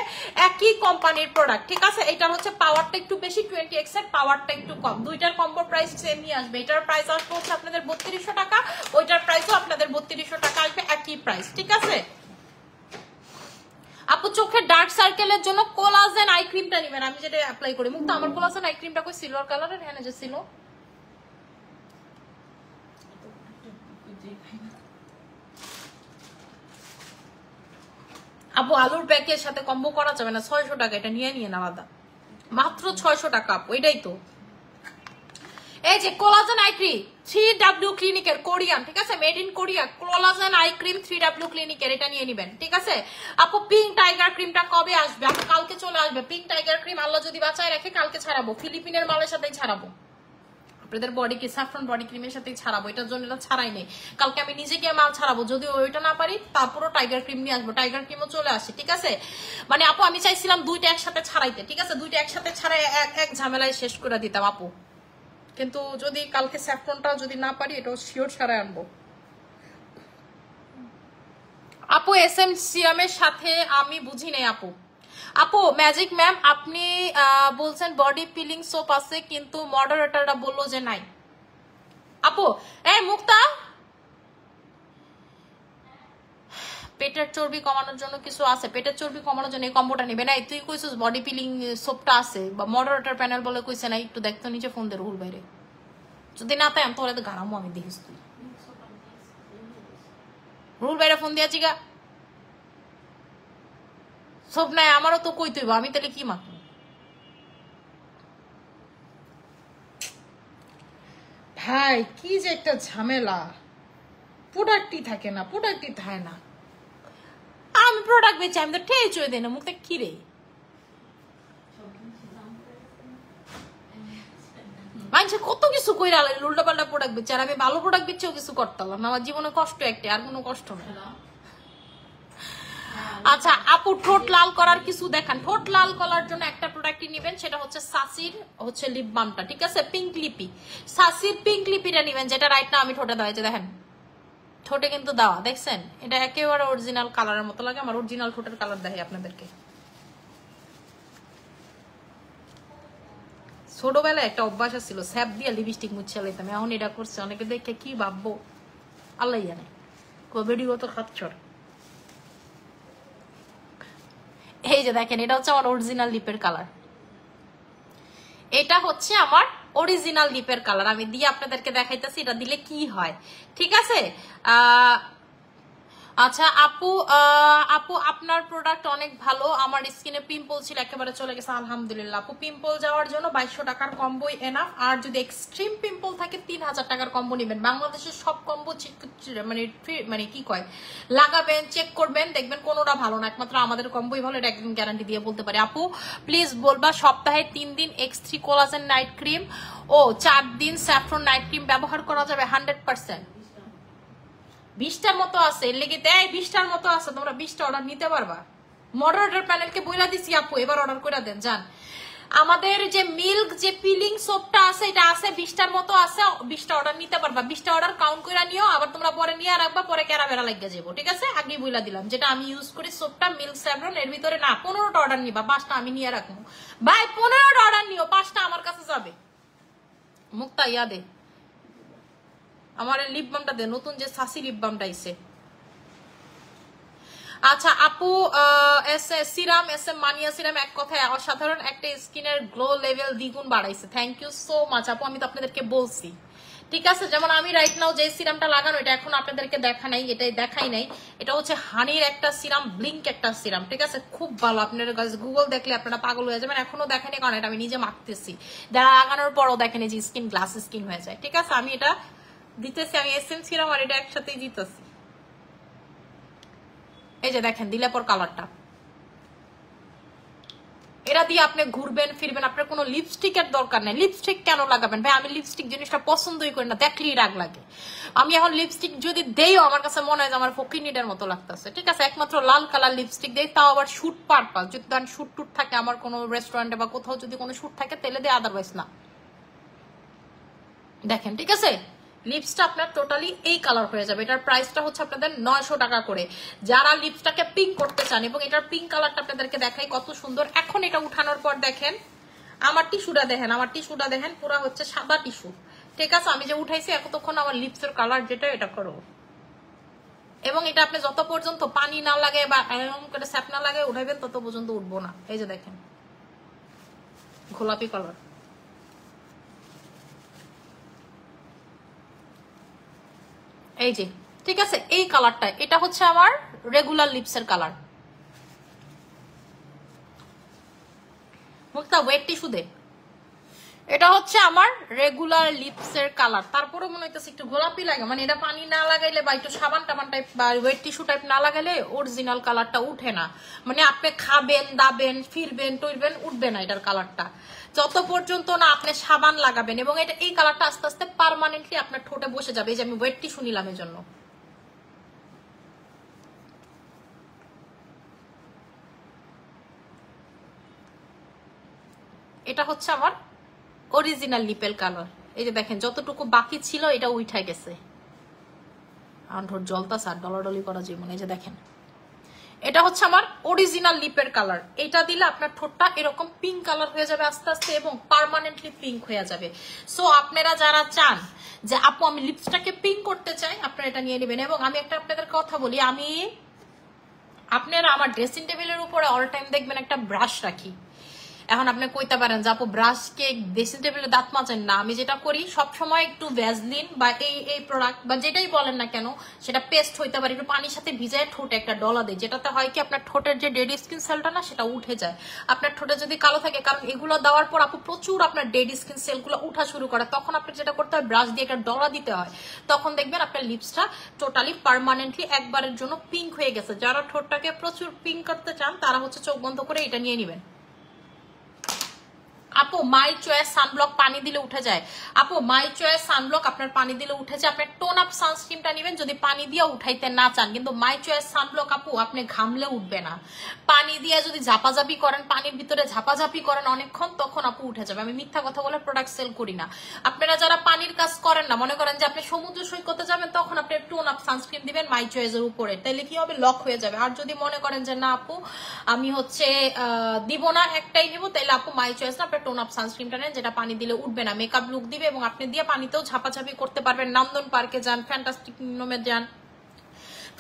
একই কোম্পানির প্রোডাক্ট, ঠিক আছে। এটা হচ্ছে পাওয়ারটা একটু বেশি, 20x এর পাওয়ারটা একটু কম, দুইটার কম্বো প্রাইস সেমই আসবে। এটার প্রাইস আসবে হচ্ছে আপনাদের 3200 টাকা, ওইটার প্রাইসও আপনাদের 3200 টাকা আসবে, একই প্রাইস, ঠিক আছে। আপু চোখের ডার্ক সার্কেলের জন্য কোলাজেন আই ক্রিমটা নেবেন, আমি যেটা অ্যাপ্লাই করি। মুক্ত আমার কোলাজেন আই ক্রিমটা কই সিলভার কালারের, হ্যাঁ যে ছিল। আপু আলুর প্যাকের সাথে কম্বো করা যাবে না, 600 টাকা, এটা নিয়ে না আলাদা, মাত্র 600 টাকা আপু, এটাই তো। এই যে কোলাজেন আই ক্রিম 3W ক্লিনিকের কোরিয়ান, ঠিক আছে, made in Korea, collagen eye cream 3W ক্লিনিকের, এটা নিয়ে নিবেন, ঠিক আছে। আপু পিঙ্ক টাইগার ক্রিমটা কবে আসবে? আপু কালকে চলে আসবে। পিঙ্ক টাইগার ক্রিম আল্লাহ যদি বাঁচায় রাখে কালকে ছাড়াবো, ফিলিপিনের মালের সাথেই ছাড়াবো, আপনাদের বডি কি স্যাফরন বডি ক্রিমের সাথেই ছাড়াবো, এটার জন্য এটা ছাড়াই নেই। কালকে আমি নিজে গিয়ে মাল ছাড়াবো, যদি ওইটা না পারি তারপরও টাইগার ক্রিম নিয়ে আসবো, টাইগার ক্রিমও চলে আসে, ঠিক আছে। মানে আপু আমি চাইছিলাম দুইটা একসাথে ছাড়াইতে, ঠিক আছে, দুইটা একসাথে ছাড়াই এক ঝামেলায় শেষ করে দিতাম আপু, কিন্তু যদি কালকে স্যাফরনটা যদি না পারি এটাও শিওর ছাড়াই আনবো। আপু SM সিরামের সাথে আমি বুঝি নাই আপু। আপু ম্যাজিক ম্যাম আপনি বলছেন বডি পিলিং সোপ আছে কিন্তু মডারেটরটা বললো যে নাই। আপু এই মুক্তা, পেটের চর্বি কমানোর জন্য কিছু আছে, পেটের চর্বি কমানোর জন্য এই কম্বোটা নিবে না। তুই কইছিস বডি পিলিং সোপটা আছে বা মডারেটর প্যানেল বলে কইছে না, একটু দেখতো নিচে ফোন দে রুহুল বাইরে, যদি না তাই আমি তোর এত গারামো আমি দেখিস তুই রুহুল বাইরে ফোন দিয়েছি গা সব নাই, আমারও তো কই তুইব, আমি তাহলে কি মাখবো? ভাই কি যে একটা ঝামেলা, প্রোডাক্টই থাকে না, প্রোডাক্টই থাকে না। আমি প্রোডাক্ট বেচি, আমি তো ঠেয়ে চয়ে দেয় না মুখটা, কি রে মানুষ কত কিছু কইরা উল্টা পাল্টা প্রোডাক্ট বেচে, আর আমি ভালো প্রোডাক্ট বেচেও কিছু করতাম না। আমার জীবনে কষ্ট একটা, আর কোনো কষ্ট নেই। আচ্ছা আপু ঠোঁট লাল করার কিছু দেখান। ঠোঁট লাল করার জন্য একটা প্রোডাক্টই নেবেন, সেটা হচ্ছে সাসির হচ্ছে লিপ বামটা, ঠিক আছে, পিঙ্ক লিপি, সাসির পিঙ্ক লিপিটা নেবেন, যেটা রাইট না আমি ঠোঁটে দেওয়া, যে দেখেন ঠোঁটে কিন্তু দেওয়া, দেখছেন এটা একেবারে অরিজিনাল কালারের মতো লাগে, আমার অরিজিনাল ঠোঁটের কালার দেখে আপনাদেরকে। ছোটবেলায় একটা অভ্যাস ছিল স্যাপ দিয়ে লিপস্টিক মুছে লাইতাম, এখন এটা করছে অনেকে দেখে কি ভাববো আল্লাহ জানে, ভিডিও তো খাচ্ছর। এই যে দেখেন এটা হচ্ছে আমার অরিজিনাল লিপের কালার, এটা হচ্ছে আমার অরিজিনাল লিপের কালার, আমি দিয়ে আপনাদেরকে দেখাইতেছি এটা দিলে কি হয়, ঠিক আছে। আচ্ছা আপু আপু আপনার প্রোডাক্ট অনেক ভালো, আমার স্কিনে পিম্পল ছিল একেবারে চলে গেছে আলহামদুলিল্লাহ। আপু পিম্পল যাওয়ার জন্য 2200 টাকার কম্বোই এনাফ, আর যদি এক্সট্রিম পিম্পল থাকে 3000 টাকার কম্বো নেবেন। বাংলাদেশের সব কম্বো মানে কি কয় লাগাবেন, চেক করবেন, দেখবেন কোনোটা ভালো না, একমাত্র আমাদের কম্বোই ভালো, এটা একদম গ্যারান্টি দিয়ে বলতে পারি। আপু প্লিজ বলবা সপ্তাহে 3 দিন X3 কোলাজেন নাইট ক্রিম ও 4 দিন স্যাফরন নাইট ক্রিম ব্যবহার করা যাবে 100%। 20টার মতো আছে, এর লেগে দেয় 20টার মতো আছে, তোমরা 20টা অর্ডার নিতে পারবা। মডারেটর প্যানেলকে বইলা দিছি আপু এবার অর্ডার করে দেন যান। আমাদের যে মিল্ক যে পিলিং সোপটা আছে এটা আছে 20টার মতো আছে, 20টা অর্ডার নিতে পারবা, 20টা অর্ডার কাউন্ট করে নিও, আবার তোমরা পরে নিয়ে রাখবা, পরে ক্যারাবেরা লাগিয়ে যাবো, ঠিক আছে। আগে বইলা দিলাম যেটা আমি ইউজ করি সোপটা মিল্ক স্যাভরন, এর ভিতরে না 15টা অর্ডার নিবা, 5টা আমি নিয়ে রাখবো। ভাই 15টা অর্ডার নিও, 5টা আমার কাছে যাবে। মুক্তা ইয়াদে আমার লিপ বামটা দে, নতুন যে সাসি লিপ বামটা আইছে। আচ্ছা আপু সিরাম মানিয়া সিরাম এক কথায় অসাধারণ, একটা স্কিনের গ্লো লেভেল দ্বিগুণ বাড়াইছে, থ্যাংক ইউ সো মাচ আপু। আমি তো আপনাদেরকে বলছি, ঠিক আছে, যেমন আমি রাইট নাও যে সিরামটা লাগানো এটা এখন আপনাদেরকে দেখা নাই, এটাই দেখাই নাই, এটা হচ্ছে হানির একটা সিরাম, ব্লিঙ্ক একটা সিরাম, ঠিক আছে, খুব ভালো। আপনার গুগল দেখলে আপনারা পাগল হয়ে যাবেন, এখনো দেখেনি কারণ এটা আমি নিজে মাখতেছি, যারা লাগানোর পরও দেখেনি যে স্কিন গ্লাস স্কিন হয়ে যায়, ঠিক আছে। আমি এটা দিতেছি, আমি SM সিরাম আর এটা একসাথেই দিতেছি। এই যে দেখেন দিলে পর কালারটা, এটা দিয়ে আপনি ঘুরবেন ফিরবেন, আপনার কোনো লিপস্টিকের দরকার নেই। লিপস্টিক কেন লাগাবেন ভাই? আমি লিপস্টিক জিনিসটা পছন্দই করি না, দেখলেই রাগ লাগে। আমি এখন লিপস্টিক যদি দেইও আমার কাছে মনে হয় যে আমার ফকিনিডের মতো লাগতেছে, ঠিক আছে। একমাত্র লাল কালার লিপস্টিক দেই, তাও আবার শুট পারপাস, যদি শুট টুট থাকে আমার কোনো রেস্টুরেন্টে বা কোথাও যদি কোনো শুট থাকে তাহলে দেয়, আদারওয়াইজ না। দেখেন ঠিক আছে, লিপসটা আপনার টোটালি এই কালার হয়ে যাবে। এটার প্রাইসটা হচ্ছে আপনাদের 900 টাকা করে। যারা লিপসটাকে পিঙ্ক করতে চান, এবং এটার পিঙ্ক কালারটা আপনাদেরকে দেখাই কত সুন্দর। এখন এটা উঠানোর পর দেখেন আমার টিস্যুটা দেখেন, আমার টিস্যুটা দেখেন পুরো হচ্ছে সাদা টিস্যু, ঠিক আছে। আমি যে উঠাইছি এতক্ষণ আমার লিপসের কালার যেটা এটা করো, এবং এটা আপনি যত পর্যন্ত পানি না লাগে বা এরকম করে স্যাপ না লাগে উঠাইবেন তত পর্যন্ত উঠবো না। এই যে দেখেন গোলাপি কালার, এই যে ঠিক আছে, এই কালারটা এটা হচ্ছে আমার রেগুলার লিপসের কালার। মুক্তা ওয়েট টিস্যু দে, এটা হচ্ছে আমার রেগুলার লিপস এর কালার, তারপরে মনে হইতেছে একটু গোলাপি লাগে, মানে এটা পানি না লাগাইলে বা একটু সাবান টাবান টাইপ বা ওয়েট টিস্যু টাইপ না লাগাইলে অরিজিনাল কালারটা উঠে না। মানে আপনি খাবেন দাবেন ফিরবেন টইরবেন উঠবে না এটার কালারটা, যত পর্যন্ত না আপনি সাবান লাগাবেন। এবং এটা এই কালারটা আস্তে আস্তে পার্মানেন্টলি আপনার ঠোঁটে বসে যাবে। এই যে আমি ওয়েট টিস্যু নিলাম এর জন্য। এটা হচ্ছে আমার অরিজিনাল লিপের কালার। এই যে দেখেন যতটুকু বাকি ছিল এটা উঠে গেছে। আমার ঠোঁট জ্বলতাছে আর ডলাডলি করা যায় মনে। এই যে দেখেন এটা হচ্ছে আমার অরিজিনাল লিপের কালার। এটা দিলে আপনার ঠোঁটটা এরকম পিঙ্ক কালার হয়ে যাবে আস্তে আস্তে এবং পার্মানেন্টলি পিঙ্ক হয়ে যাবে। সো আপনারা যারা চান যে আপু আমি লিপসটাকে পিঙ্ক করতে চাই, আপনারা এটা নিয়ে নেবেন। এবং আমি একটা আপনাদের কথা বলি, আপনারা আমার ড্রেসিং টেবিলের উপরে অল টাইম দেখবেন একটা ব্রাশ রাখি। এখন আপনি কইতে পারেন যে আপু ব্রাশকে ড্রেসিং টেবিলে দাঁত মাজেন না। আমি যেটা করি সব সময় একটু ভ্যাসলিন বা এই প্রোডাক্ট বা যেটাই বলেন না কেন, সেটা পেস্ট হইতে পারে, একটু পানির সাথে ভিজায় ঠোঁটে একটা ডলা দেয়, যেটাতে হয় কি আপনার ঠোঁটের যে ডেড স্কিন সেলটা না সেটা উঠে যায়। আপনার ঠোঁটে যদি কালো থাকে, কারণ এগুলো দেওয়ার পর আপু প্রচুর আপনার ডেড স্কিন সেলগুলো উঠা শুরু করে, তখন আপনি যেটা করতে হয় ব্রাশ দিয়ে একটা ডলা দিতে হয়। তখন দেখবেন আপনার লিপসটা টোটালি পার্মানেন্টলি একবারের জন্য পিঙ্ক হয়ে গেছে। যারা ঠোঁটটাকে প্রচুর পিঙ্ক করতে চান তারা হচ্ছে চোখ বন্ধ করে এটা নিয়ে নেবেন। আপু মাই চয়েস সানব্লক পানি দিলে উঠে যায়। আপু মাই চয়েস সানব্লক আপনার পানি দিলে উঠে যায়। আপনার টোন আপ সানস্ক্রিনটা নেবেন যদি পানি দিয়ে উঠাইতে না চান। কিন্তু মাই চয়েস সানব্লক আপু আপনি ঘামলে উঠবে না। পানি দিয়ে যদি ঝাপাঝাপি করেন, পানির ভিতরে ঝাপাঝাপি করেন অনেকক্ষণ, তখন আপু উঠে যাবে। আমি মিথ্যা কথা বলে প্রোডাক্ট সেল করি না। আপনারা যারা পানির কাজ করেন না, মনে করেন যে আপনি সমুদ্র সৈকতে যাবেন, তখন আপনি টোন আপ সানস্ক্রিন দিবেন মাই চয়েসের উপরে, তাহলে কি হবে লক হয়ে যাবে। আর যদি মনে করেন যে না আপু আমি হচ্ছে দিব না, একটাই নিব, তাহলে আপু মাই চয়েস না আপনার টোন আপ সানস্ক্রিনটা নেন, যেটা পানি দিলে উঠবে না, মেকআপ লুক দিবে এবং আপনি দিয়ে পানিতেও ঝাপাঝাপি করতে পারবেন। নন্দন পার্কে যান, ফ্যান্টাস্টিক কিংডমে যান,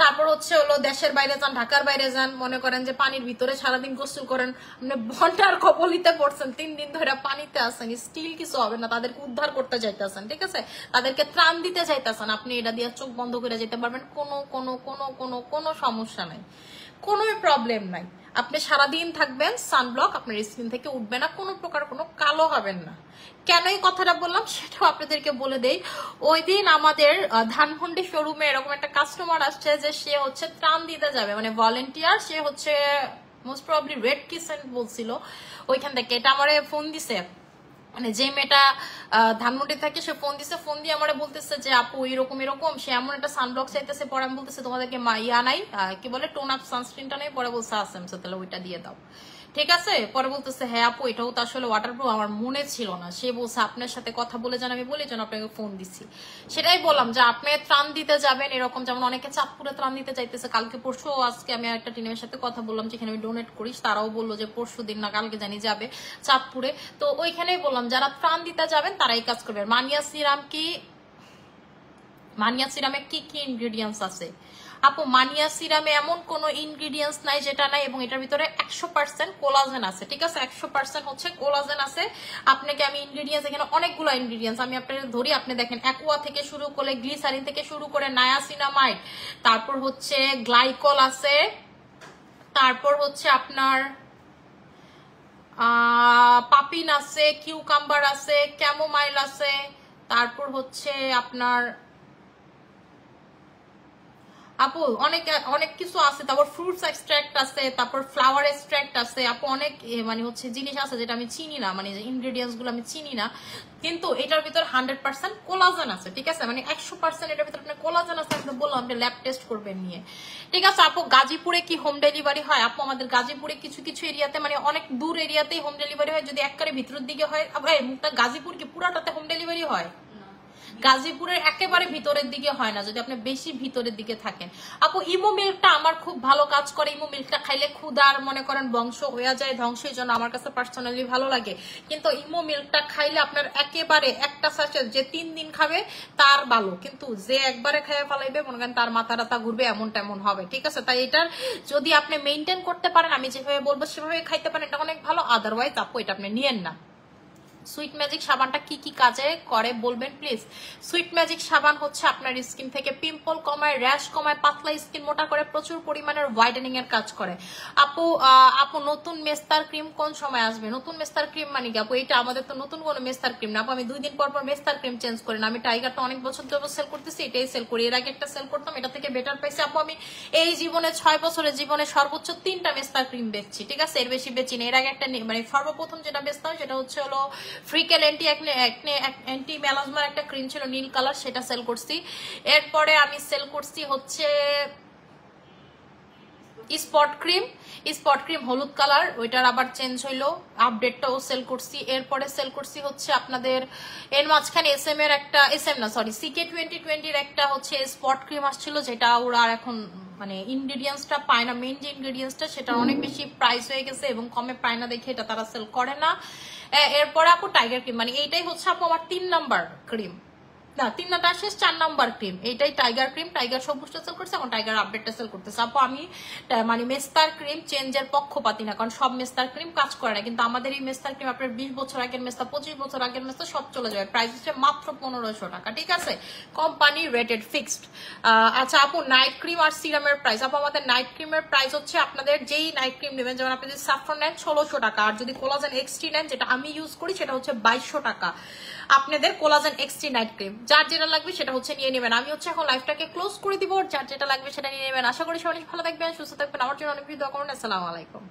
তারপর হচ্ছে হলো দেশের বাইরে যান, ঢাকার বাইরে যান, মনে করেন যে পানির ভিতরে সারাদিন গোসল করেন, মানে ঘন্টার কবলিতে পড়ছেন, 3 দিন ধরে পানিতে আছেন, স্টিল কিছু হবে না, তাদেরকে উদ্ধার করতে যাইতেছেন, ঠিক আছে, তাদেরকে ত্রাণ দিতে চাইতেছেন, আপনি এটা দিয়ে চোখ বন্ধ করে যেতে পারবেন। কোনো কোনো কোনো কোনো কোনো সমস্যা নাই, কোনো প্রবলেম নাই। আপনি সারাদিন থাকবেন সানব্লক, আপনার স্কিন থেকে উঠবে না, কোনো প্রকার কোনো কালো হবেন না। কেন এই কথাটা বললাম সেটাও আপনাদেরকে বলে দেই। ওই দিন আমাদের ধানমন্ডি শোরুমে এরকম একটা কাস্টমার আসছে যে সে হচ্ছে ত্রাণ দিতে যাবে, মানে ভলেন্টিয়ার, সে হচ্ছে মোস্ট প্রবাবলি রেড কিসেন্ট বলছিল ওইখান থেকে। এটা আমারে ফোন দিছে, মানে যে মেয়েটা ধানমন্ডি থাকে সে ফোন দিছে, ফোন দিয়ে আমার বলতেছে যে আপু এরকম এরকম, সে এমন একটা সানব্লক চাইতেছে। পরে আমি বলতেছে তোমাদেরকে ইয়া নাই, কি বলে টোন আপ সানস্ক্রিনটা নেই। পরে বলছে আছে, তাহলে ওইটা দিয়ে দাও, ঠিক আছে। পরে বলতেছে হ্যাঁ আপু এটাও তো আসলে ওয়াটারপ্রুফ, আমার মনে ছিল না। সে বলছে আপনার সাথে কথা বলে যান, আমি বলে যান আপনাকে ফোন দিছি। সেটাই বললাম যে আপনি ত্রাণ দিতে যাবেন এরকম, যেমন অনেকে চাঁদপুরে ত্রাণ দিতে চাইতেছে। কালকে পরশু আজকে আমি একটা টিমের সাথে কথা বললাম যেখানে আমি ডোনেট করিস, তারাও বললো যে পরশু দিন না কালকে জানি যাবে চাঁদপুরে। তো ওইখানেই বললাম যারা ত্রাণ দিতে যাবেন তারাই কাজ করবেন। মানিয়া সিরামে কি কি ইনগ্রেডিয়েন্টস আছে? আপু মানিয়া সিরামে এমন কোন ইনগ্রেডিয়েন্টস নাই যেটা নাই, এবং এটার ভিতরে 100% কোলাজেন আছে, ঠিক আছে, 100% হচ্ছে কোলাজেন আছে। আপনাকে আমি ইনগ্রেডিয়েন্টস, এখানে অনেকগুলো ইনগ্রেডিয়েন্টস আমি আপনাদের ধরি, আপনি দেখেন অ্যাকুয়া থেকে শুরু করে গ্লিসারিন থেকে শুরু করে নায়াসিনামাইড, তারপর হচ্ছে গ্লাইকল আছে, তারপর হচ্ছে আপনার পাপিন আছে, কিউকাম্বার আছে, ক্যামোমাইল আছে, তারপর হচ্ছে আপনার আপু অনেক অনেক কিছু আছে, তারপর ফ্রুটস এক্সট্রাক্ট আছে, তারপর ফ্লাওয়ার এক্সট্রাক্ট আছে। আপু অনেক মানে হচ্ছে জিনিস আছে যেটা আমি চিনি না, মানে ইনগ্রেডিয়েন্টস গুলো আমি চিনি না, কিন্তু এটার ভিতর 100% কোলাজেন আছে, ঠিক আছে, মানে 100% এটার ভিতর আপনার কোলাজেন আছে। আমি বললাম আপনি ল্যাব টেস্ট করবেন নিয়ে, ঠিক আছে। আপু গাজীপুরে কি হোম ডেলিভারি হয়? আপু আমাদের গাজীপুরে কিছু কিছু এরিয়াতে, মানে অনেক দূর এরিয়াতেই হোম ডেলিভারি হয়। যদি একবারে ভিতরের দিকে হয়, গাজীপুর কি পুরাটাতে হোম ডেলিভারি হয়? গাজীপুরের একেবারে ভিতরের দিকে হয় না, যদি আপনি বেশি ভিতরের দিকে থাকেন। আপু ইমো মিল্কটা আমার খুব ভালো কাজ করে। ইমো মিল্কটা খাইলে ক্ষুধার মনে করেন বংশ হয়ে যায় ধ্বংস, এই জন্য আমার কাছে পার্সোনালি ভালো লাগে। কিন্তু ইমো মিল্কটা খাইলে আপনার একেবারে একটা সাথে যে 3 দিন খাবে তার ভালো, কিন্তু যে একবারে খাইয়ে ফেলাইবে মনে করেন তার মাথা রাতা ঘুরবে, এমন তেমন হবে, ঠিক আছে। তাই এটার যদি আপনি মেনটেন করতে পারেন, আমি যেভাবে বলবো সেভাবে খাইতে পারেন, এটা অনেক ভালো। আদারওয়াইজ আপু এটা আপনি নিয়েন না। সুইট ম্যাজিক সাবানটা কি কি কাজে করে বলবেন প্লিজ। সুইট ম্যাজিক সাবান হচ্ছে আপনার স্কিন থেকে পিম্পল কমায়, র্যাশ কমায়, পাতলা স্কিন মোটা করে, প্রচুর পরিমাণের হোয়াইটেনিং এর কাজ করে। আপু আপু নতুন মেস্তার ক্রিম কোন সময় আসবে? নতুন মেস্তার ক্রিম মানে কি আপু? এটা আমাদের তো নতুন কোনো মেস্তার ক্রিম না আপু, আমি 2 দিন পর পর মেস্তার ক্রিম চেঞ্জ করি না। আমি টাইগার তো অনেক বছর ধরে সেল করতেছি, এটাই সেল করি। এর আগে একটা সেল করতাম, এটা থেকে বেটার পাইছি আপু। আমি এই জীবনে 6 বছরের জীবনে সর্বোচ্চ 3টা মেস্তার ক্রিম বেচছি, ঠিক আছে, এর বেশি বেচি না। এর আগে একটা মানে সর্বপ্রথম যেটা বেচতাম সেটা হচ্ছে হলো ফ্রিকেল অ্যান্টি মেলাজমার একটা ক্রিম ছিল নীল কালার, সেটা সেল করছি। এরপরে আমি সেল করছি হচ্ছে স্পট ক্রিম হলুদ কালার, ওইটার আবার চেঞ্জ হইলো, আপডেটটাও সেল করছি। এরপরে সেল করছি হচ্ছে আপনাদের এর মাঝখানে এসএম এর একটা CK 2020 এর একটা হচ্ছে স্পট ক্রিম আসছিল, যেটা ওরা আর এখন মানে ইনগ্রেডিয়েন্টসটা পায় না, মেইন যে ইনগ্রেডিয়েন্টসটা সেটা অনেক বেশি প্রাইস হয়ে গেছে এবং কমে পায় না দেখে এটা তারা সেল করে না। এরপরে আপু টাইগার ক্রিম, মানে এইটাই হচ্ছে আপু আমার 3 নাম্বার ক্রিম, না 3টা শেষ, 4 নাম্বার ক্রিম এইটাই টাইগার ক্রিম। টাইগার সবুজটা সেল করছে, এখন টাইগার আপডেটটা সেল করতেছে আপু। আমি মানে মেস্তার ক্রিম চেঞ্জের পক্ষপাতি না, কারণ সব মেস্তার ক্রিম কাজ করে না, কিন্তু আমাদের এই মেস্তার ক্রিম আপনার 20 বছর আগের মেস্তা, 25 বছর আগের মেস্তা সব চলে যাবে। প্রাইস হচ্ছে মাত্র 1500 টাকা, ঠিক আছে, কোম্পানি রেটেড ফিক্সড। আচ্ছা আপু নাইট ক্রিম আর সিরামের প্রাইস? আপু আমাদের নাইট ক্রিমের প্রাইস হচ্ছে আপনাদের যেই নাইট ক্রিম নেবেন, যেমন আপনি যদি সাফরন নেন 1600 টাকা, আর যদি কোলাজেন এক্সটি নেন যেটা আমি ইউজ করি সেটা হচ্ছে 2200 টাকা আপনাদের কোলাজেন এক্সটি নাইট ক্রিম। যার যেটা লাগবে সেটা হচ্ছে নিয়ে নেবেন। আমি হচ্ছে এখন লাইফটাকে ক্লোজ করে দিব, যার যেটা লাগবে সেটা নিয়ে নেবেন। আশা করি সবাই ভালো থাকবেন, সুস্থ থাকবেন। আমার জন্য অনেক দোয়া করুন। আসসালামু আলাইকুম।